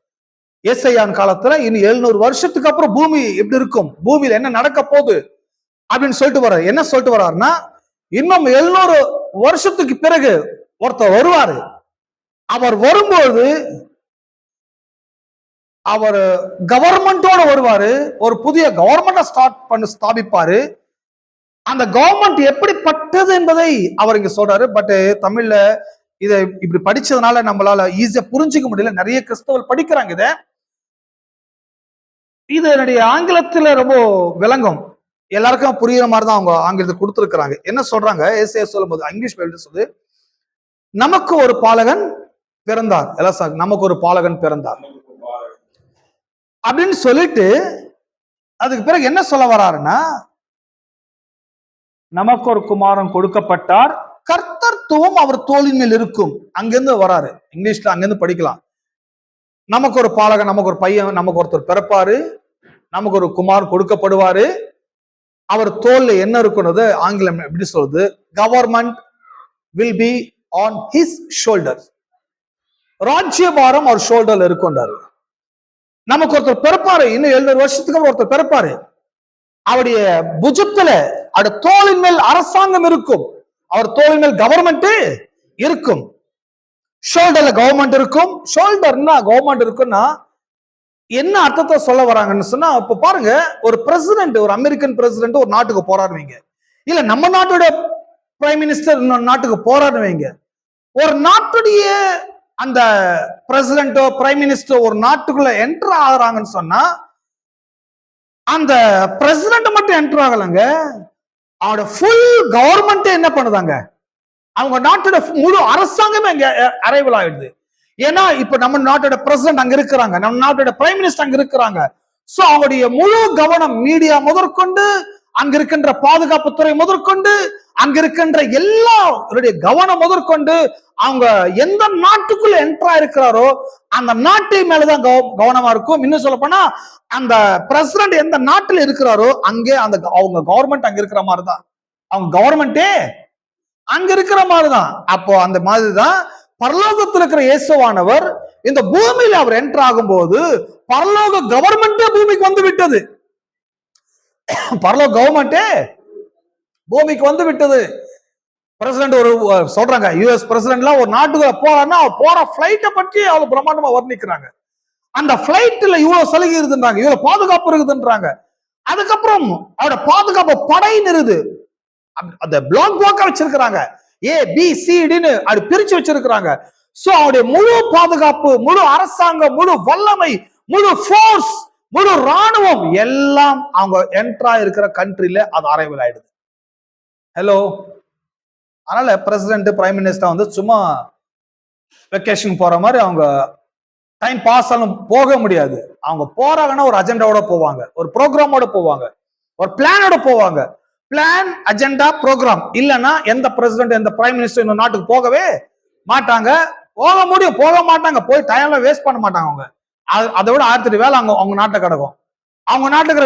ஏசாயான் காலத்துல இன்னும் 700 வருஷத்துக்கு அப்புறம் பூமி எப்படி இருக்கும், பூமியில என்ன நடக்க போகுது அப்படின்னு சொல்லிட்டு வர்றாரு. என்ன சொல்லிட்டு வர்றாருன்னா, இன்னும் 700 வருஷத்துக்கு பிறகு ஒருத்தர் வருவாரு. அவர் வரும்போது அவர் கவர்மெண்டோட வருவாரு. ஒரு புதிய கவர்மெண்ட ஸ்தாபிப்பாரு. அந்த கவர்மெண்ட் எப்படிப்பட்டது என்பதை அவர் இங்க சொல்றாரு. பட் தமிழ்ல இதை இப்படி படிச்சதுனால நம்மளால ஈஸியா புரிஞ்சுக்க முடியல. நிறைய கிறிஸ்தவர்கள் படிக்கிறாங்க இத. இது என்னுடைய ஆங்கிலத்துல ரொம்ப விளங்கும், எல்லாருக்கும் புரியுற மாதிரி தான் அவங்க ஆங்கிலத்தை கொடுத்துருக்காங்க. என்ன சொல்றாங்க ஏசாயா சொல்லும் போது, இங்கிலீஷ் பைபிள் சொல்லுது, நமக்கு ஒரு பாலகன் பிறந்தார். எல்லாம் நமக்கு ஒரு பாலகன் பிறந்தார் அப்படின்னு சொல்லிட்டு அதுக்கு பிறகு என்ன சொல்ல வராருன்னா, நமக்கு ஒரு குமாரன் கொடுக்கப்பட்டார், கர்த்தத்துவம் அவர் தோளின் மேல் இருக்கும். அங்கிருந்து வராரு, இங்கிலீஷ்ல அங்கிருந்து படிக்கலாம். நமக்கு ஒரு பாலகன், நமக்கு ஒரு பையன், நமக்கு ஒருத்தர் பிறப்பாரு, நமக்கு ஒரு குமார் கொடுக்கப்படுவாரு, அவர் தோல்ல என்ன இருக்குன்னு ஆங்கிலம் எப்படி சொல்றது, government will be on his shoulder. ராஜ்யபாரம் அவர் ஷோல்டர்ல இருக்குன்றாரு. நமக்கு ஒருத்தர் பிறப்பாரு, இன்னும் 700 வருஷத்துக்கு ஒருத்தர் பிறப்பாரு, அவருடைய புஜத்துல அவருடைய தோளின் மேல் அரசாங்கம் இருக்கும், அவர் தோளின் மேல் கவர்மெண்ட் இருக்கும், ஷோல்டர்ல கவர்மெண்ட் இருக்கும். ஷோல்டர்னா கவர்மெண்ட் இருக்குன்னா என்ன அர்த்தத்தை சொல்ல வராங்கன்னு சொன்னா, இப்ப பாருங்க, ஒரு பிரசிடென்ட், ஒரு அமெரிக்கன் பிரசிடென்ட் ஒரு நாட்டுக்கு போராடுவீங்க, இல்ல நம்ம நாட்டோட பிரைம் மினிஸ்டர் இன்னொரு நாட்டுக்கு போராடுவீங்க. ஒரு நாட்டுடைய அந்த பிரசிடென்டோ பிரைம் மினிஸ்டர் ஒரு நாட்டுக்குள்ள என்டர் ஆகுறாங்கன்னு சொன்னா, அந்த பிரசிடென்ட் மட்டும் என்டர் ஆகலங்க, அவரோட ஃபுல் கவர்மெண்ட் என்ன பண்ணுதாங்க, அவங்க நாட்டோட முழு அரசாங்கமே அங்க அரைவல் ஆயிடுது. ஏன்னா இப்ப நம்ம நாட்டோட பிரசிடென்ட் அங்க இருக்கிறாங்க, நம்ம நாட்டோட பிரைம் மினிஸ்டர் அங்க இருக்கிறாங்க. சோ அவங்களுடைய முழு கவனம், மீடியா முதற்கொண்டு, அங்க இருக்கின்ற பாதுகாப்புத்துறை முதற்கொண்டு, அங்க இருக்கின்ற எல்லாருடைய கவனம் முதற்கொண்டு, அவங்க எந்த நாட்டுக்குள்ள என்ட்ரா இருக்கிறாரோ அந்த நாட்டை மேலதான் கவனமா இருக்கும். இன்னும் சொல்ல போனா, அந்த பிரசிடென்ட் எந்த நாட்டுல இருக்கிறாரோ அங்கே அந்த அவங்க கவர்மெண்ட் அங்க இருக்கிற மாதிரிதான், அவங்க கவர்மெண்டே அங்க இருக்கிற மாதிரிதான். அப்போ அந்த மாதிரிதான் பரலோகத்தில் இருக்கிற இயேசுவானவர் இந்த பூமியில அவர் என்டர் ஆகும் போது பரலோக கவர்மெண்டே பூமிக்கு வந்து விட்டது. பரலோக கவர்மெண்டே பூமிக்கு வந்து விட்டது. பிரசிடென்ட் ஒரு சொல்றாங்க, யுஎஸ் பிரசிடென்ட்லாம் ஒரு நாட்டுக்கு போறாருன்னா போற பிளைட்டை பற்றி அவ்வளவு பிரம்மாண்டமா வர்ணிக்கிறாங்க. அந்த பிளைட்ல இவ்வளவு சலுகை இருக்குன்றாங்க, இவ்வளவு பாதுகாப்பு இருக்குதுன்றாங்க. அதுக்கப்புறம் அவரோட பாதுகாப்பு படைன்னு இருக்குது, அந்த பிளாக் பிளாக்கா வச்சிருக்கிறாங்க, ஏ பி சி டின்னு அது பிரிச்சு வச்சிருக்கிறாங்க. சோ அவருடைய முழு பாதுகாப்பு, முழு அரசாங்கம், முழு வல்லமை, முழு ஃபோர்ஸ், முழு ராணுவம் எல்லாம் அவங்க என்ட்ரா இருக்கிற கண்ட்ரில அது அரைவல் ஆயிடுது. ஹலோ, அதனால பிரசிடென்ட் பிரைம் மினிஸ்டர் வந்து சும்மா வெக்கேஷன் போற மாதிரி அவங்க டைம் பாஸ் ஆனும் போக முடியாது. அவங்க போறாங்கன்னா ஒரு அஜெண்டாவோட போவாங்க, ஒரு ப்ரோக்ராமோட போவாங்க, ஒரு பிளானோட போவாங்க. பிளான், அஜெண்டா, ப்ரோக்ராம் இல்லைன்னா எந்த பிரசிடென்ட் எந்த பிரைம் மினிஸ்டர் இந்த நாட்டுக்கு போகவே மாட்டாங்க. போக முடியும், போக மாட்டாங்க, போய் டைம்ல வேஸ்ட் பண்ண மாட்டாங்க. அவங்க அதை விட 1000 வேலை அவங்க நாட்டை கிடக்கும். அவங்க நாட்டுக்கு